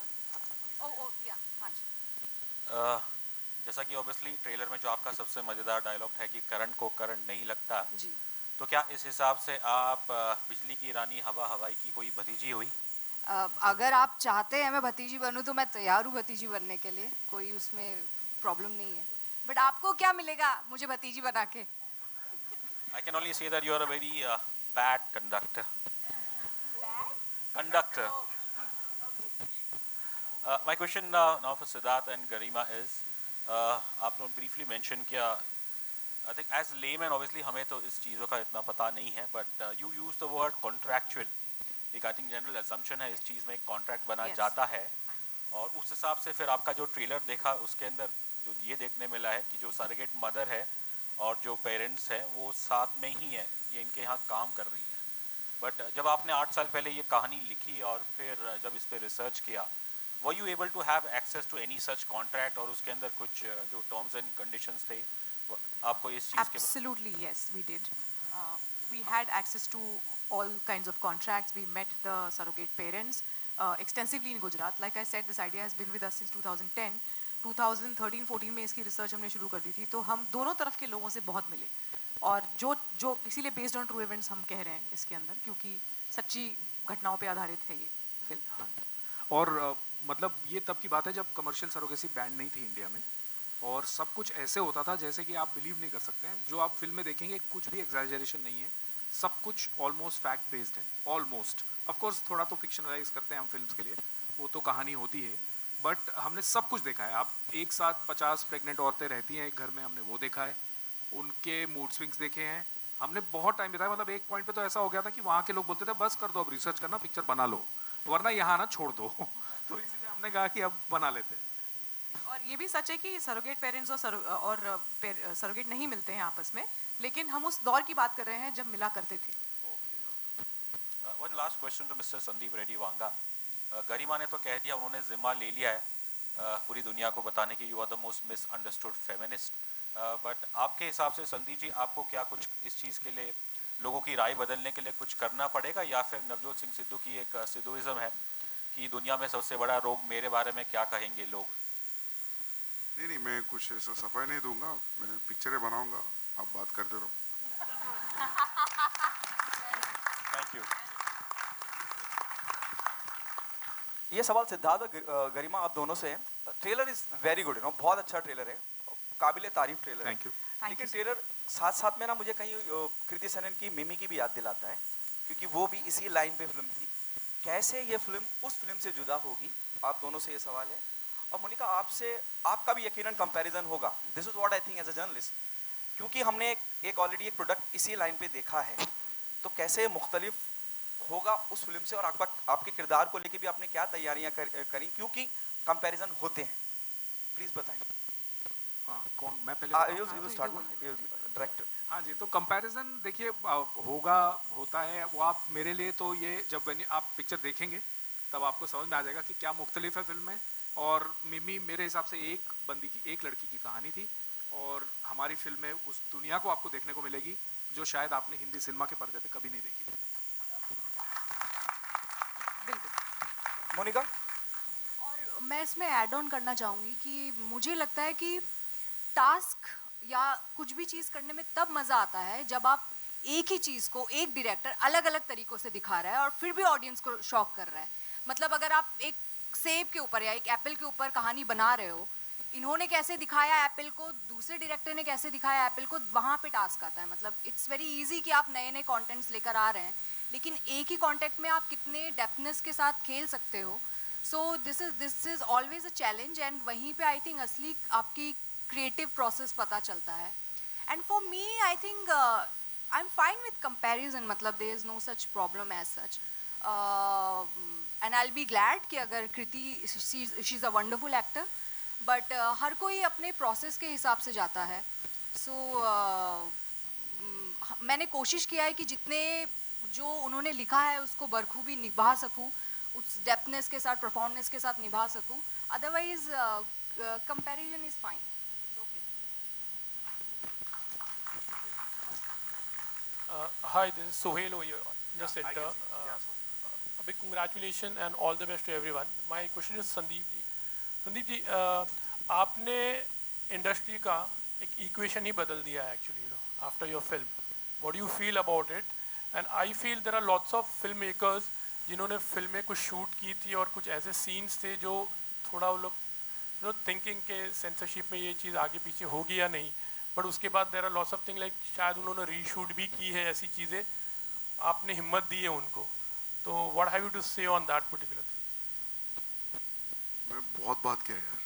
हाँ जी। जैसा कि ऑब्वियसली ट्रेलर में जो आपका सबसे मज़ेदार डायलॉग है कि करंट को करंट नहीं लगता, जी। तो क्या इस हिसाब से आप बिजली की रानी हवा हवाई की कोई भतीजी हुई? अगर आप चाहते हैं मैं भतीजी बनूं तो मैं तैयार हूँ भतीजी बनने के लिए, कोई उसमें प्रॉब्लम नहीं है। बट आपको क्या मिलेगा मुझे भतीजी बना के? I can only say that you are a very bad conductor. Conductor. My question now for Siddharth and Garima is, आपने briefly mention किया, I think as layman obviously हमें तो इस चीज़ों का इतना पता नहीं है, but you use the word contractual. एक I think general assumption है इस चीज़ में एक contract बना जाता है, और उस हिसाब से फिर आपका जो ट्रेलर देखा उसके अंदर जो ये देखने मिला है कि जो surrogate mother है और जो पेरेंट्स हैं वो साथ में ही है, ये इनके यहाँ काम कर रही है। बट जब आपने 8 साल पहले ये कहानी लिखी और फिर जब इस पर रिसर्च किया, were you able to have access to any such contract, और उसके अंदर कुछ जो टर्म्स एंड कंडीशंस थे आपको इस चीज़ के? Absolutely, yes, we did. We had access to all kinds of contracts. We met the surrogate parents extensively in Gujarat. Like I said, this idea has been with us since 2010. 2013-14 में इसकी research हमने शुरू कर दी थी, तो हम दोनों तरफ के लोगों से बहुत मिले, और जो इसीलिए बेस्ड ऑन ट्रू इवेंट्स हम कह रहे हैं इसके अंदर, क्योंकि सच्ची घटनाओं पे आधारित है ये फिल्म। और मतलब ये तब की बात है जब कमर्शियल सरोगेसी बैंड नहीं थी इंडिया में, और सब कुछ ऐसे होता था जैसे कि आप बिलीव नहीं कर सकते हैं। जो आप फिल्म में देखेंगे कुछ भी एग्जैजरेशन नहीं है, सब कुछ ऑलमोस्ट फैक्ट बेस्ड है, ऑलमोस्ट। ऑफ कोर्स थोड़ा तो फिक्शनलाइज करते हैं हम फिल्म्स के लिए, वो तो कहानी होती है, बट हमने सब कुछ देखा है। आप एक साथ 50 प्रेग्नेंट औरतें रहती हैं एक घर में, हमने वो देखा है, उनके मूड स्विंग्स देखे हैं, हमने बहुत टाइम बिताया। मतलब एक पॉइंट पे तो ऐसा हो गया था कि वहाँ के लोग बोलते थे बस कर दो, अब रिसर्च करना, पिक्चर बना लो, वरना यहाँ ना छोड़ दो। तो इसलिए हमने कहा कि अब बना लेते हैं। और ये भी सच है कि सरोगेट पेरेंट्स और सरोगेट नहीं मिलते हैं आपस में, लेकिन हम उस दौर की बात कर रहे हैं जब मिला करते थे। One last question to mister Sandeep Reddy Vanga. Garima ने तो कह दिया, उन्होंने जिम्मा ले लिया है पूरी दुनिया को बताने की you are the most misunderstood feminist, but आपके हिसाब से संदीप जी आपको क्या कुछ इस चीज़ के लिए लोगों की राय बदलने के लिए कुछ करना पड़ेगा, या फिर नवजोत सिंह सिद्धू की एक सिद्धूइज्म है कि दुनिया में सबसे बड़ा रोग मेरे बारे में क्या कहेंगे लोग? नहीं, मैं कुछ ऐसा सफाई नहीं दूंगा, मैं पिक्चरें बनाऊंगा, आप बात करते रहो। Thank you. ये सवाल सिद्धार्थ और गरिमा आप दोनों से है। ट्रेलर इज़ वेरी गुड, बहुत अच्छा ट्रेलर है, काबिल तारीफ ट्रेलर है। Thank you. लेकिन ट्रेलर साथ साथ में ना मुझे कहीं कृति सेनन की मिमी की भी याद दिलाता है, क्योंकि वो भी इसी लाइन पे फिल्म थी। कैसे ये फिल्म उस फिल्म से जुदा होगी, आप दोनों से ये सवाल है। और मोनिका आपसे, आपका भी यकीनन कंपैरिजन होगा, this is what I think as a journalist, क्योंकि हमने एक ऑलरेडी एक प्रोडक्ट इसी लाइन पे देखा है, तो कैसे मुख्तलिफ होगा उस फिल्म से, और आपके किरदार को लेके भी आपने क्या तैयारियां करी, क्योंकि कंपैरिजन होते हैं, प्लीज बताएं। हाँ, कौन, मैं पहले डायरेक्टर। हाँ जी, तो कंपैरिजन देखिए होता है वो, आप मेरे लिए तो ये जब आप पिक्चर देखेंगे तब आपको समझ में आ जाएगा कि क्या मुख्तलिफ है फिल्म में। और मिमी मेरे हिसाब से एक लड़की की कहानी थी, और हमारी फिल्म में उस दुनिया को आपको देखने को मिलेगी जो शायद आपने हिंदी सिनेमा के पर्दे पे कभी नहीं देखी थी। मोनिका? और मैं इसमें ऐड ऑन करना चाहूँगी कि मुझे लगता है कि टास्क या कुछ भी चीज़ करने में तब मज़ा आता है जब आप एक ही चीज़ को एक डायरेक्टर अलग अलग तरीक़ों से दिखा रहा है और फिर भी ऑडियंस को शॉक कर रहा है। मतलब अगर आप एक सेब के ऊपर या एक एप्पल के ऊपर कहानी बना रहे हो, इन्होंने कैसे दिखाया एप्पल को, दूसरे डायरेक्टर ने कैसे दिखाया एप्पल को, वहाँ पे टास्क आता है। मतलब इट्स वेरी इजी कि आप नए नए कंटेंट्स लेकर आ रहे हैं, लेकिन एक ही कंटेंट में आप कितने डेप्थनेस के साथ खेल सकते हो। सो this is always a challenge, and वहीं पे आई थिंक असली आपकी क्रिएटिव प्रोसेस पता चलता है। And for me I think I am fine with comparison, मतलब there is no such problem as such, and I will be glad कि अगर Kriti, she is a wonderful actor, but हर कोई अपने प्रोसेस के हिसाब से जाता है। सो मैंने कोशिश किया है कि जितने जो उन्होंने लिखा है उसको बखूबी निभा सकूं, उस डेप्थनेस के साथ, प्रोफाउंडनेस के साथ निभा सकूं। Otherwise comparison is fine, it's okay. Hi, this is Sohail over here, just enter. A big congratulations and all the best to everyone. My question is Sandeep ji. Sandeep ji, आपने इंडस्ट्री का एक इक्वेशन ही बदल दिया है actually, after your film. what do you feel about it? And I feel there are lots of filmmakers जिन्होंने फिल्में कुछ शूट की थी और कुछ ऐसे सीन्स थे जो थोड़ा वो लोग थिंकिंग के सेंसरशिप में ये चीज़ आगे पीछे होगी या नहीं, बट उसके बाद there are lots of thing like शायद उन्होंने रीशूट भी की है ऐसी चीज़ें, आपने हिम्मत दी है उनको, तो व्हाट हैव यू टू से ऑन दैट पर्टिकुलर थिंग? मैं बहुत बात किया यार,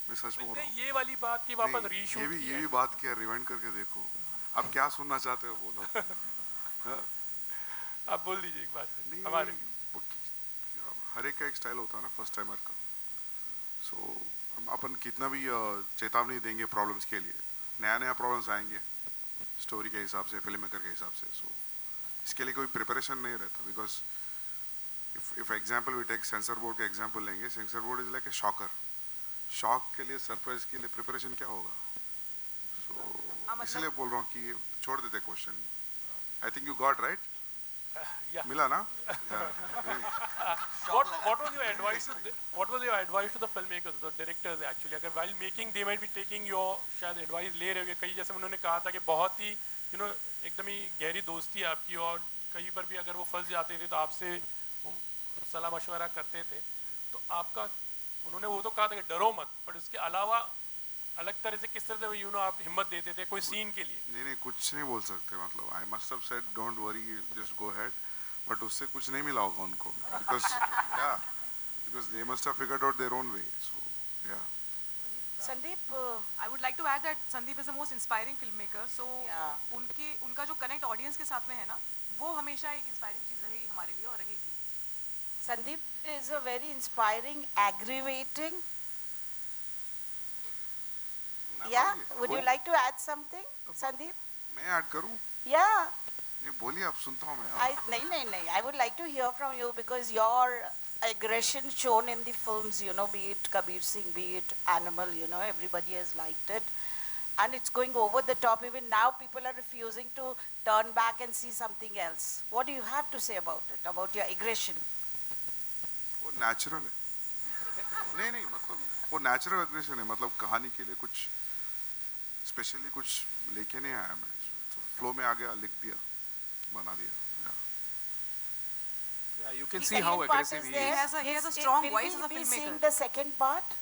मैं सच बोल रहा हूँ। ये वाली बात की वापस रीशूट ये भी बात किया, रिवाइंड करके देखो आप क्या सुनना चाहते हो बोलो। हाँ? आप बोल दीजिए एक बात से हमारे हर एक का एक स्टाइल होता है ना फर्स्ट टाइमर का, सो हम अपन कितना भी चेतावनी देंगे प्रॉब्लम्स के लिए, नया नया प्रॉब्लम्स आएंगे स्टोरी के हिसाब से, फिल्म मेकर के हिसाब से, सो इसके लिए कोई प्रिपरेशन नहीं रहता, because if example we take censor board का एग्जाम्पल लेंगे, censor board is like a shocker, shock के लिए सरप्राइज के लिए प्रिपरेशन क्या होगा, सो इसलिए बोल रहा हूँ कि छोड़ देते question. I think you got right, मिला ना? What was your advice to the filmmakers, the directors actually? अगर while making they might be taking your शायद advice ले रहे होंगे, कई जैसे उन्होंने कहा था कि बहुत ही एकदम ही गहरी दोस्ती है आपकी, और कहीं पर भी अगर वो फंस जाते थे तो आपसे वो सलाह मशवरा करते थे, तो आपका उन्होंने वो तो कहा था कि डरो मत, पर उसके अलावा अलग तरह से किस तरह से आप हिम्मत देते थे कोई सीन के लिए? नहीं कुछ नहीं बोल सकते, मतलब I must have said don't worry just go ahead, but उससे कुछ नहीं मिला होगा उनको, because they must have figured out their own way, so या। Sandeep, I would like to add that Sandeep is the most inspiring filmmaker. So उनका जो connect audience के साथ में है ना, वो हमेशा एक inspiring चीज रही हमारे लिए और रहेगी. Sandeep is a very inspiring, aggravating. Yeah, would you like to add something, Sandeep? मैं ऐड करूं? Yeah. नहीं बोलिए, आप सुनता हूं मैं। नहीं, I would like to hear from you because your aggression shown in the films, be it Kabir Singh, be it Animal, everybody has liked it. And it's going over the top. Even now people are refusing to turn back and see something else. What do you have to say about it, about your aggression? वो natural है। नहीं मतलब वो natural aggression है, मतलब कहानी के लिए कुछ स्पेशली कुछ लेके नहीं आया मैं, तो फ्लो में आ गया, लिख दिया, बना दिया। Yeah, you can see how aggressive he is. He has a strong voice as a Will we be filmmaker. seeing the second part?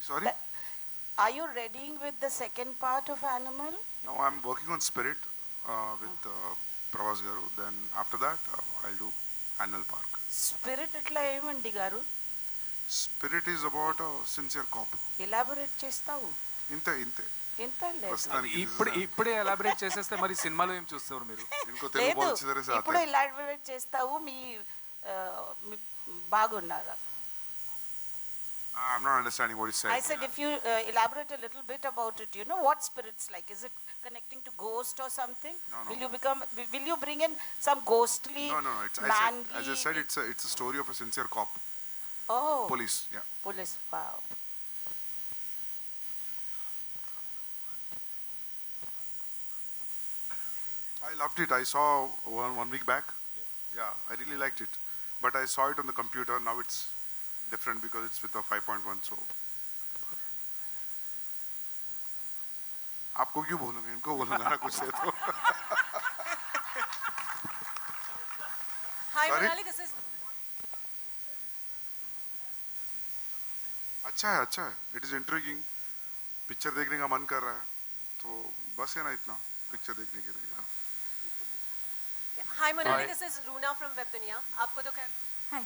Sorry? Are you readying with the second part of Animal? Now I'm working on Spirit with Pravas Garu. Then after that I'll do Animal Park. Spirit itla emandi garu? Spirit is about a sincere cop. Elaborate chestavu? ఇంతే ఇంత లేదు. ప్రస్తుతానికి ఇప్పుడే elaborate చేసేస్తే మరి సినిమాలో ఏం చూస్తారు మీరు? इनको तेलुगु बहुत अच्छी तरह से आता ఇప్పుడు है. ఎలాబరేట్ చేస్తావు మీ బాగున్నారా? I'm not understanding what you said. I said if you elaborate a little bit about it, what spirit's like? Is it connecting to ghost or something? No. Will you bring in some ghostly? No. As I said, it's a story of a sincere cop. Oh. Police, yeah. Police, wow. I loved it. I saw one week back. Yeah, I really liked it. But I saw it on the computer. Now it's different because it's with a 5.1. So आपको क्यों बोलूँगा? इनको बोलूँगा ना कुछ से तो. Hi, Sorry? Manali, this is. अच्छा है. It is intriguing. पिक्चर देखने का मन कर रहा है. तो बस है ना इतना पिक्चर देखने के लिए. Hi, Manali, this is Roona from Web Dunia. आपको तो खैर. Hi.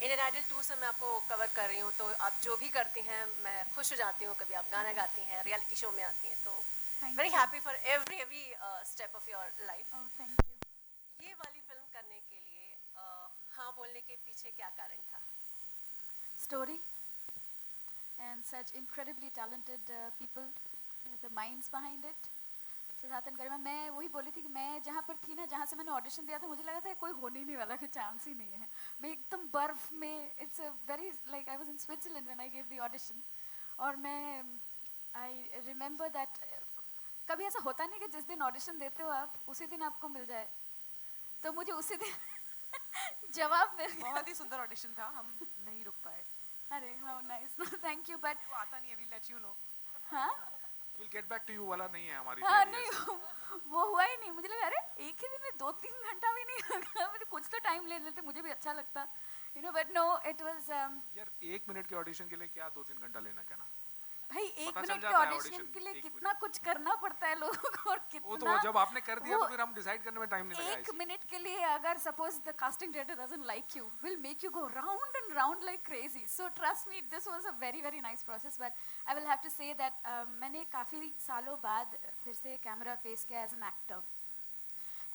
Indian Idol 2 से मैं आपको कवर कर रही हूँ, तो आप जो भी करती हैं मैं खुश हो जाती हूँ. कभी आप गाना गाती हैं, रियलिटी शो में आती हैं, तो very happy for every step of your life. Oh, thank you. ये वाली फिल्म करने के लिए हाँ बोलने के पीछे क्या कारण था? Story and such incredibly talented people, the minds behind it. Siddharth and Garima, मैं वही बोली थी कि मैं जहाँ पर थी ना, जहाँ से मैंने ऑडिशन दिया था, मुझे लगा था कोई होने ही नहीं वाला, कोई चांस ही नहीं है. मैं एकदम बर्फ में, it's a very like I was in Switzerland when I give the audition, और मैं आई रिमेंबर दैट कभी ऐसा होता नहीं कि जिस दिन ऑडिशन देते हो आप उसी दिन आपको मिल जाए, तो मुझे उसी दिन जवाब मिल गया. बहुत ही सुंदर ऑडिशन था, हम नहीं रुक पाए. अरे how nice, thank you. But वो आता नहीं है, वी लेट यू नो. हाँ, We'll get back to you वाला नहीं है हमारी हाँ theory नहीं ऐसे। वो हुआ ही नहीं, मुझे लगा अरे एक ही दिन में 2-3 घंटा भी नहीं लगा, मुझे कुछ तो टाइम ले लेते, मुझे भी अच्छा लगता, you know, but no, it was यार 1 मिनट के ऑडिशन के लिए क्या 2-3 घंटा लेना क्या ना? भाई 1 पता चल मिनट के जाता है ऑडिशन audition, के लिए 1 कितना कुछ करना पड़ता है लोगों को, और वो कितना तो जब आपने कर दिया वो तो फिर हम डिसाइड करने में टाइम नहीं लगा 1 मिनट के लिए अगर suppose the casting director doesn't like you, will make you go round and round like crazy. So trust me, this was a very very nice process, but I will have to say that मैंने काफ़ी सालों बाद फिर से camera face किया as an actor,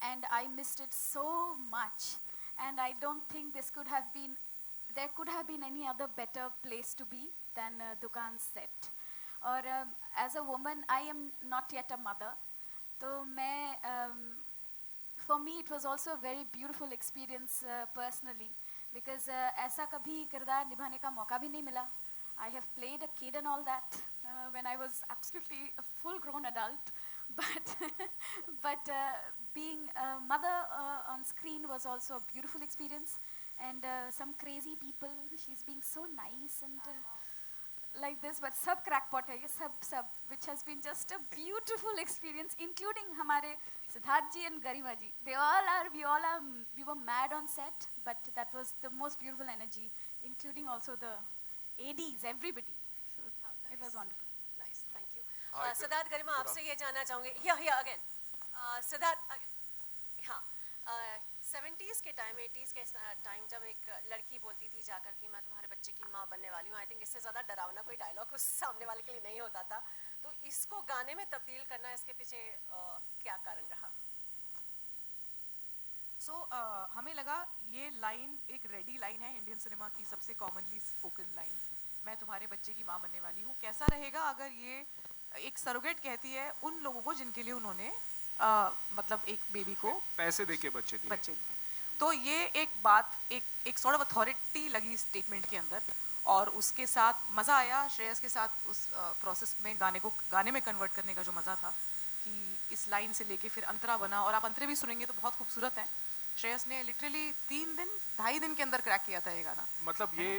and I missed it so much, and I don't think there could have been any other better place to be than Dukan's set. और as a woman I am not yet a mother, तो मैं for me it was also a very beautiful experience personally, because ऐसा कभी किरदार निभाने का मौका भी नहीं मिला. I have played a kid and all that when I was absolutely a full-grown adult, but being a mother on screen was also a beautiful experience, and some crazy people. She's being so nice and like this, but sab crackpot hai ye, sab, which has been just a beautiful experience, including हमारे सिद्धार्थ जी and Garima ji. We were mad on set, but that was the most beautiful energy, including also the ADs, everybody. So it was wonderful. Nice, thank you. Hi, Siddharth Garima, good आपसे ये जानना चाहूँगे, yeah, again. Siddharth, again. हाँ, 70s के time, 80s के time जब एक लड़की बोलती थी जाकर कि मैं तुम्हारे बच्चे की माँ बनने वाली हूँ, आई थिंक इससे ज़्यादा डरावना कोई डायलॉग उस सामने वाले के लिए नहीं होता था. तो इसको गाने में तब्दील करना, इसके पीछे क्या कारण रहा? सो हमें लगा ये लाइन एक रेडी लाइन है इंडियन सिनेमा की सबसे कॉमनली स्पोकन लाइन, मैं तुम्हारे बच्चे की माँ बनने वाली हूँ. कैसा रहेगा अगर ये एक सरोगेट कहती है उन लोगों को जिनके लिए उन्होंने मतलब एक बेबी को पैसे देके बच्चे दिए. तो ये एक बात एक सॉर्ट ऑफ अथॉरिटी लगी स्टेटमेंट के अंदर, और उसके साथ मज़ा आया. श्रेयस के साथ उस प्रोसेस में गाने में कन्वर्ट करने का जो मज़ा था कि इस लाइन से लेके फिर अंतरा बना, और आप अंतरे भी सुनेंगे तो बहुत खूबसूरत है. श्रेयस ने लिटरली 2.5 दिन के अंदर क्रैक किया था ये गाना. मतलब ये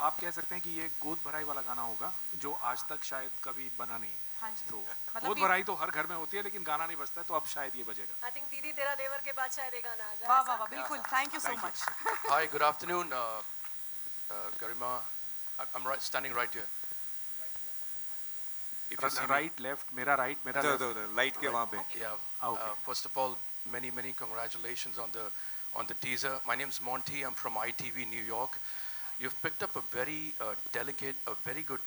आप कह सकते हैं कि ये गोद भराई वाला गाना होगा जो आज तक शायद कभी बना नहीं है. हाँ जी. तो मतलब गोद भराई तो हर घर में होती है, लेकिन गाना नहीं बजता है, तो अब शायद ये बजेगा. आई थिंक दीदी तेरा देवर के बाद शायद ये गाना आ जाए. वाह वाह वाह, बिल्कुल. Thank you so much. Hi, good afternoon, Garima. I'm standing right here. If you see me. Right left, मेरा राइट, मेरा लाइट के वहाँ पे. Yeah. First of all, many congratulations on the teaser. My name's Monty. I'm from ITV New York. You've picked up a very delicate, a very good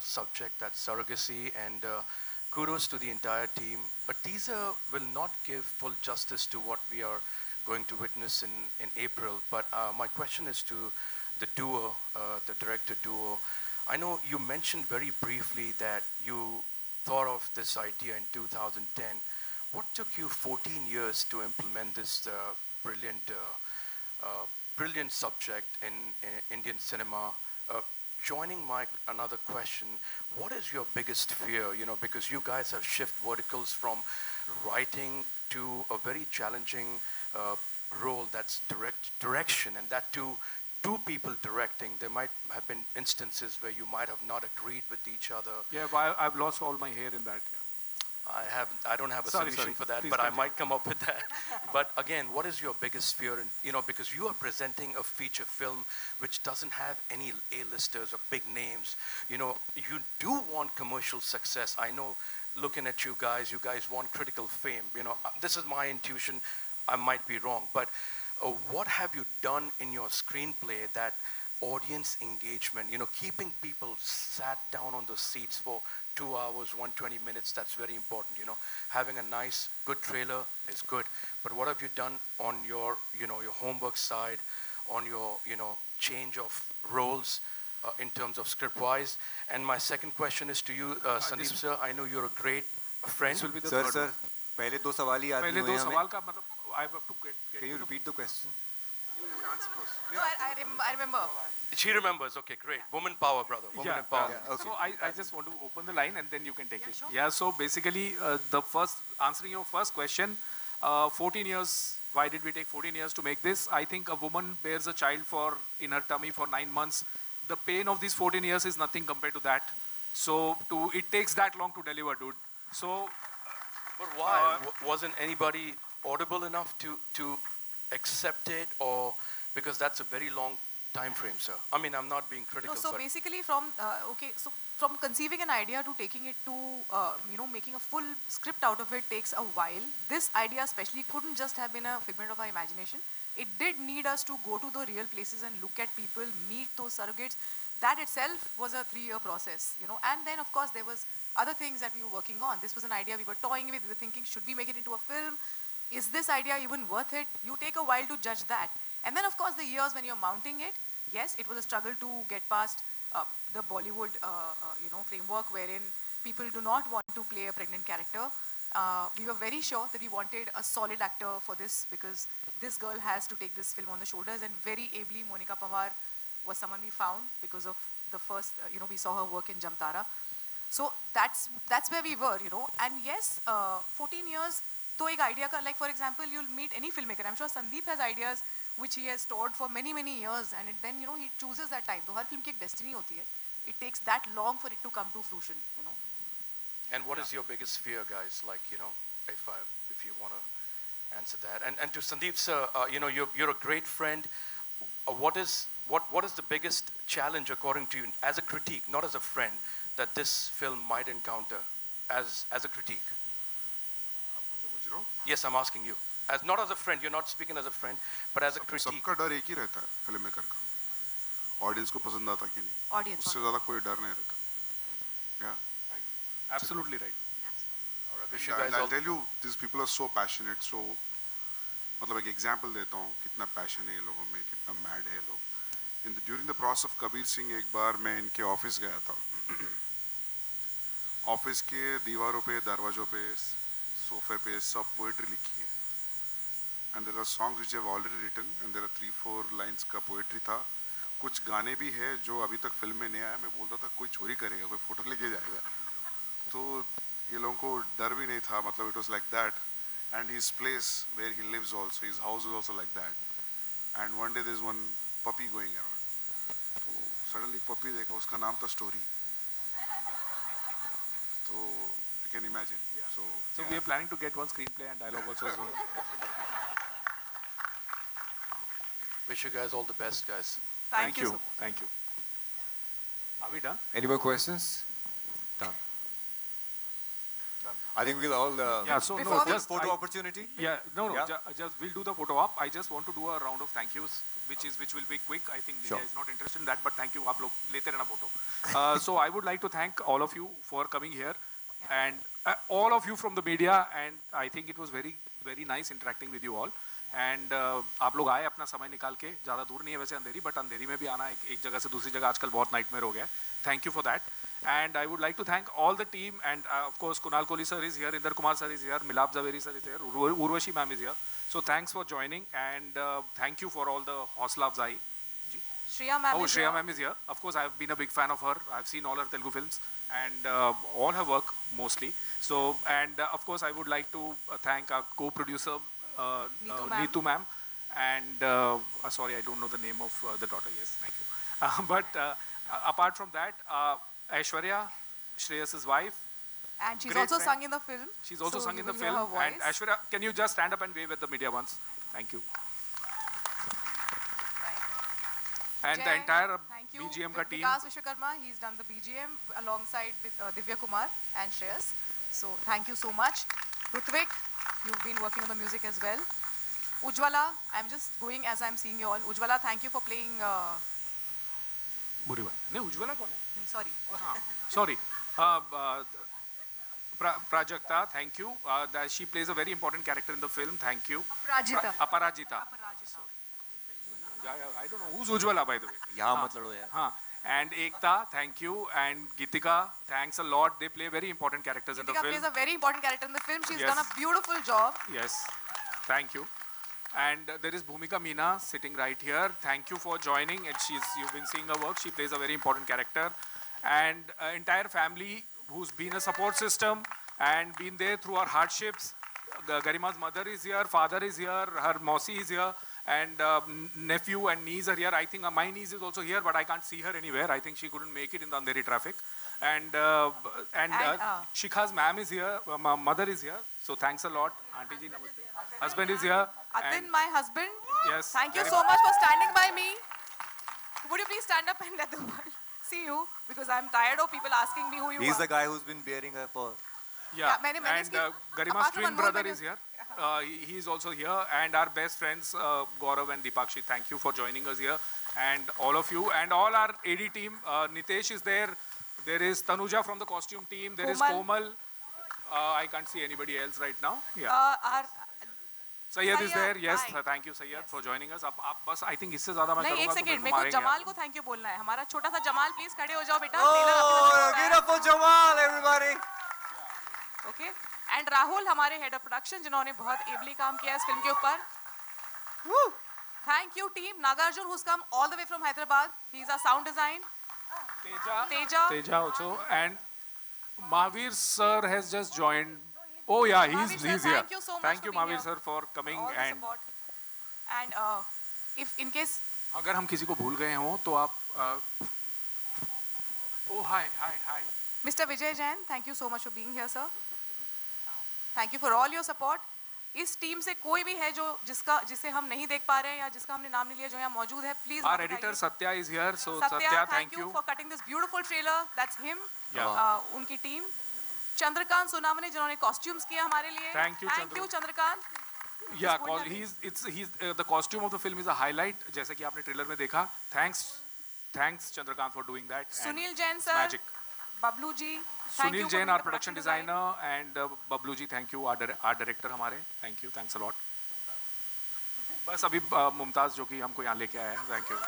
subject, that's surrogacy, and kudos to the entire team. A teaser will not give full justice to what we are going to witness in April, but my question is to the duo, the director duo. I know you mentioned very briefly that you thought of this idea in 2010. What took you 14 years to implement this brilliant subject in Indian cinema? Joining my another question, what is your biggest fear? You know, because you guys have shifted verticals from writing to a very challenging role, that's direction, and that too, two people directing. There might have been instances where you might have not agreed with each other. Yeah, I've lost all my hair in that. Yeah. I don't have a solution for that, Please but I continue. might come up with that. But again, what is your biggest fear? And you know, because you are presenting a feature film which doesn't have any A-listers or big names. You know, you do want commercial success. I know, looking at you guys want critical fame. You know, this is my intuition. I might be wrong, but what have you done in your screenplay that audience engagement, you know, keeping people sat down on the seats for 2 hours, 120 minutes, that's very important. You know, having a nice, good trailer is good, but what have you done on your, you know, your homework side, on your, you know, change of roles in terms of script-wise? And my second question is to you, Sandeep sir. I know you're a great friend. This will be the Sir, third sir, one. पहले दो सवाल ही आदमी पहले हुए दो हैं हमें. सवाल का मतलब I have to get Can you repeat the question? No, I remember. She remembers. Okay, great. Woman power, brother. Woman empowerment. So I just want to open the line and then you can take it. Sure. Yeah, so basically answering your first question, 14 years, why did we take 14 years to make this? I think a woman bears a child in her tummy for 9 months. The pain of these 14 years is nothing compared to that. So it takes that long to deliver, dude. So, But why? Wasn't anybody audible enough to accept it, or because that's a very long time frame, sir? I mean, I'm not being critical. No, so but basically from from conceiving an idea to taking it to making a full script out of it takes a while. This idea especially couldn't just have been a figment of our imagination. It did need us to go to the real places and look at people, meet those surrogates. That itself was a 3-year process, And then of course there was other things that we were working on. This was an idea we were toying with. We were thinking, should we make it into a film? Is this idea even worth it? You take a while to judge that. And then of course the years when you're mounting it, yes, it was a struggle to get past the Bollywood, framework wherein people do not want to play a pregnant character. We were very sure that we wanted a solid actor for this because this girl has to take this film on the shoulders, and very ably Monica Pawar was someone we found because of the first, we saw her work in Jamtara. So that's where we were, And yes, 14 years, to ek idea ka, like for example, you'll meet any filmmaker. I'm sure Sandeep has ideas which he has stored for many, many years, and then, he chooses that time. So her film ki ek destiny hoti hai. It takes that long for it to come to fruition, And what is your biggest fear, guys? Like, if you want to answer that. And to Sandeep, sir, you're a great friend. What is the biggest challenge, according to you, as a critique, not as a friend, that this film might encounter as a critique? Yes, I'm asking you. Not as a friend, you're not speaking as a friend, but as a critique. सबका डर एक ही रहता है film maker का, audience को पसंद आता कि नहीं, Audience, उससे ज़्यादा कोई डर नहीं रहता. Yeah. Absolutely right. All right, wish you And guys I'll all. tell you, these people are so passionate. So, मतलब एक example देता हूँ, कितना passion है ये लोगों में, कितना mad है ये लोग. During the process of Kabir Singh, एक बार मैं इनके ऑफिस गया था. ऑफिस के दीवारों पे, दरवाजों पे, सोफे पे सब पोएट्री लिखी है. And there are songs which I have already written, and there are 3-4 lines का पोएट्री था. कुछ गाने भी है जो अभी तक फिल्म में नहीं आया. मैं बोलता था कोई चोरी करेगा, कोई फोटो लेके जाएगा. तो ये लोगों को डर भी नहीं था. मतलब it was like that. And his place where he lives also, his house is also like that. And one day there's one puppy going around. तो suddenly puppy देखा, उसका नाम था Story. तो you can imagine. So we are planning to get one screenplay and dialogue also as well. Wish you guys all the best, guys. Thank you. Thank you. Are we done? Any more questions? Done. I think we'll all So Before we- just photo opportunity. Yeah, no, Yeah. just we'll do the photo op. I just want to do a round of thank yous, which will be quick. I think Sure. Media is not interested in that, but thank you. आप लोग लेते रहना photo. So I would like to thank all of you for coming here, and all of you from the media. And I think it was very, very nice interacting with you all. And आप लोग आए अपना समय निकाल के. ज़्यादा दूर नहीं है वैसे अंधेरी, but अंधेरी में भी आना एक जगह से दूसरी जगह आजकल बहुत nightmare हो गया है. Thank you for that. And I would like to thank all the team, and of course Kunal Kohli sir is here, Inder Kumar sir is here, Milap Zaveri sir is here, Urvashi ma'am is here. So thanks for joining, and thank you for all the hausla afzai. Shreya ma'am is Shreya here. ma'am is here. Of course, I have been a big fan of her. I've seen all her Telugu films and all her work mostly. So, and of course, I would like to thank our co-producer Neetu ma'am, and sorry, I don't know the name of the daughter. Yes, thank you. But apart from that, Aishwarya, Shreyas's wife. And she's Great also friend. sung in the film. She's also so sung you in the will hear film. her And voice. Aishwarya, can you just stand up and wave at the media once? Thank you. And the Jay, entire thank you. BGM ka team. Vikas Vishwakarma, he's done the BGM alongside with Divya Kumar and Shreyas. So thank you so much. Rutvik, you've been working on the music as well. Ujjwala, I'm just going as I'm seeing you all. Ujjwala, thank you for playing. बुरी बात नहीं. उज्ज्वला कौन है? Sorry. Sorry. Prajakta, thank you. That she plays a very important character in the film. Thank you. Aparajita. Aparajita. Sorry. I don't know who's Ujjwala, by the way. यहाँ मत लड़ो यार. हाँ. And Ekta, thank you. And Gitika, thanks a lot. They play very important characters in the Ritika film. plays a very important character in the film. She's Yes. done a beautiful job. Yes, thank you. And there is Bhumika Meena sitting right here. Thank you for joining. And you've been seeing her work. She plays a very important character. And entire family who's been a support system and been there through our hardships. Garima's mother is here, father is here, her Mosi is here, and nephew and niece are here. I think my niece is also here, but I can't see her anywhere. I think she couldn't make it in the Andheri traffic. And, Shikha's ma'am is here, mother is here. So thanks a lot, Auntie ji, namaste. Husband is here. Atin, my husband. Yes. Thank you so much for standing by me. Would you please stand up and let the world see you? Because I'm tired of people asking me who you He's are. the guy who's been bearing her for. Yeah, मैंने and इसकी- Garima's apart from twin Anmol, brother मैंने- is here. He is also here, and our best friends Gaurav and Dipakshi. Thank you for joining us here, and all of you, and all our AD team. Nitesh is there. There is Tanuja from the costume team. There is Komal. I can't see anybody else right now. Yeah. Our Sayyed is there. Sayyed, Yes, hi. thank you Sayyed for joining us. अब आप बस I think इससे ज़्यादा मैं नहीं एक करूँगा तो सेकंड मेरे मेरे को को मारेंगे जमाल आप। को थैंक यू बोलना है हमारा छोटा सा जमाल प्लीज खड़े हो जाओ बेटा Oh, give it up for Jamal, everybody. Okay and Rahul हमारे हेड ऑफ प्रोडक्शन जिन्होंने बहुत एबली काम किया है इस फिल्म के ऊपर thank you team Nagarjuna who's come all the way from Hyderabad he is a sound design Teja Teja also, and Mahavir sir has just joined. Oh yeah, Mahavir sir, he's here. thank you so much Thank for you being Mahavir here. sir for coming all the and support and if in case अगर हम किसी को भूल गए हों तो आप oh hi Mr. Vijay Jain, thank you so much for being here, sir. Thank you for all your support. इस टीम से कोई भी है जो जिसे हम नहीं देख पा रहे हैं या जिसका हमने नाम नहीं लिया जो यहाँ मौजूद है please our editor Satya is here, so Satya thank you for cutting this beautiful trailer. That's him. Yeah. उनकी टीम चंद्रकांत सोनावने जिन्होंने कॉस्ट्यूम्स किए हमारे लिए Thank you, Chandrakant yeah he's the costume of the film is a highlight जैसे कि आपने trailer में देखा. Thanks Chandrakant for doing that. Sunil Jain It's sir magic. Bablu ji Sunil Jain, our production designer, and Bablu ji, thank you, our director हमारे, thank you, thanks a lot. बस अभी मुमताज जो कि हमको यहाँ लेके आया है, thank you.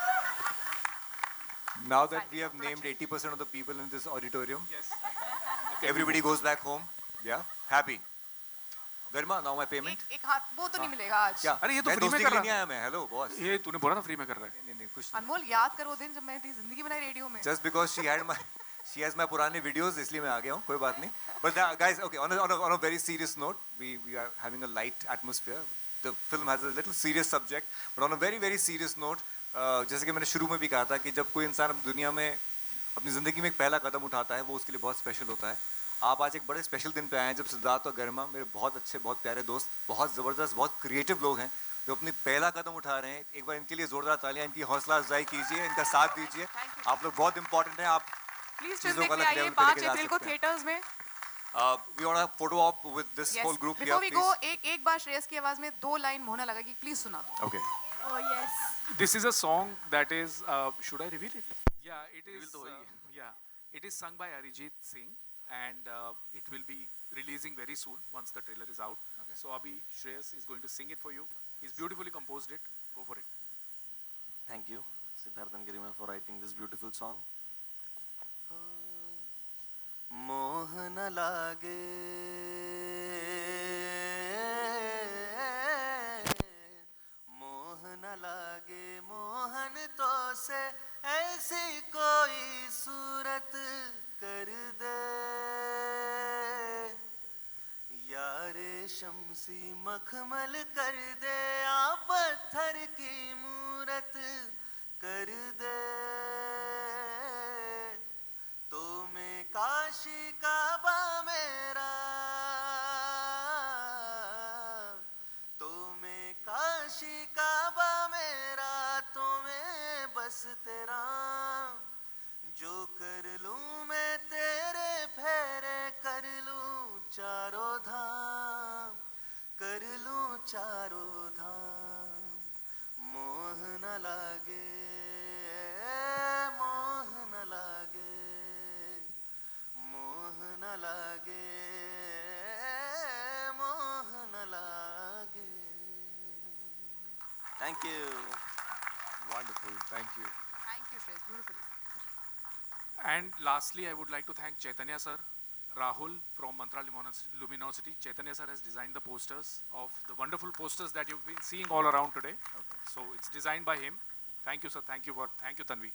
Now that we have named 80% of the people in this auditorium, everybody goes back home. Yeah, happy. Garima, now my payment. एक हाथ वो तो नहीं मिलेगा आज क्या? अरे ये तो मैं फ्री में दोस्ती कर के लिए रहा नहीं आया मैं. Hello, boss. ये तूने बोला था फ्री में कर रहा है. नहीं कुछ अनमोल याद करो दिन जब मैंने तेरी जिंदगी बनाई रेडियो में Just because she has my पुराने videos, इसलिए मैं आ गया हूँ. कोई बात नहीं. But guys, okay, on a very serious note, we are having a light atmosphere. The film has a little serious subject, but on a very very serious note, जैसे कि मैंने शुरू में भी कहा था कि जब कोई इंसान दुनिया में अपनी ज़िंदगी में एक पहला कदम उठाता है वो उसके लिए बहुत स्पेशल होता है. आप आज एक बड़े स्पेशल दिन पे आए हैं जब सिद्धार्थ और गरिमा मेरे बहुत अच्छे बहुत प्यारे दोस्त बहुत ज़बरदस्त बहुत क्रिएटिव लोग हैं जो अपनी पहला कदम उठा रहे हैं. एक बार इनके लिए ज़ोरदार तालियां, इनकी हौसला अफजाई कीजिए, इनका साथ दीजिए. आप लोग बहुत इंपॉर्टेंट हैं. आप प्लीज चीज़ों फिल्म को देखने अलग आइए लेवल पे 5 लेके जा अप्रैल को सकते हैं. थिएटर्स में We want a photo op with this whole group here, Before we go please. एक बार श्रेयस की आवाज में 2 लाइन मोहना लगा कि प्लीज सुना दो Okay. Oh, yes. This is a song that is, should I reveal it? Yeah, it is. Yeah, it is sung by Arijit Singh, and it will be releasing very soon once the trailer is out. Okay. So Abhi Shreyas is going to sing it for you. He's beautifully composed it. Go for it. Thank you, Siddharth and Garima, for writing this beautiful song. मोह न लागे मोह न लागे मोहन तो से ऐसी कोई सूरत कर दे यारे शमसी मखमल कर दे आ पत्थर की मूरत कर दे तो मैं काशी काबा मेरा तो मैं काशी काबा मेरा तो मैं बस तेरा जो कर लूं मैं तेरे फेरे कर लूं चारों धाम कर लूं चारों धाम मोह न लागे मोह न लागे मोह न लागे मोह न लागे thank you Wonderful. Thank you. Thank you Shreyas beautifully And lastly, I would like to thank Chaitanya sir, Rahul from Mantra Luminosity. Chaitanya sir has designed the posters of the wonderful posters that you've been seeing all around today. Okay. So it's designed by him. Thank you sir. Thank you Tanvi.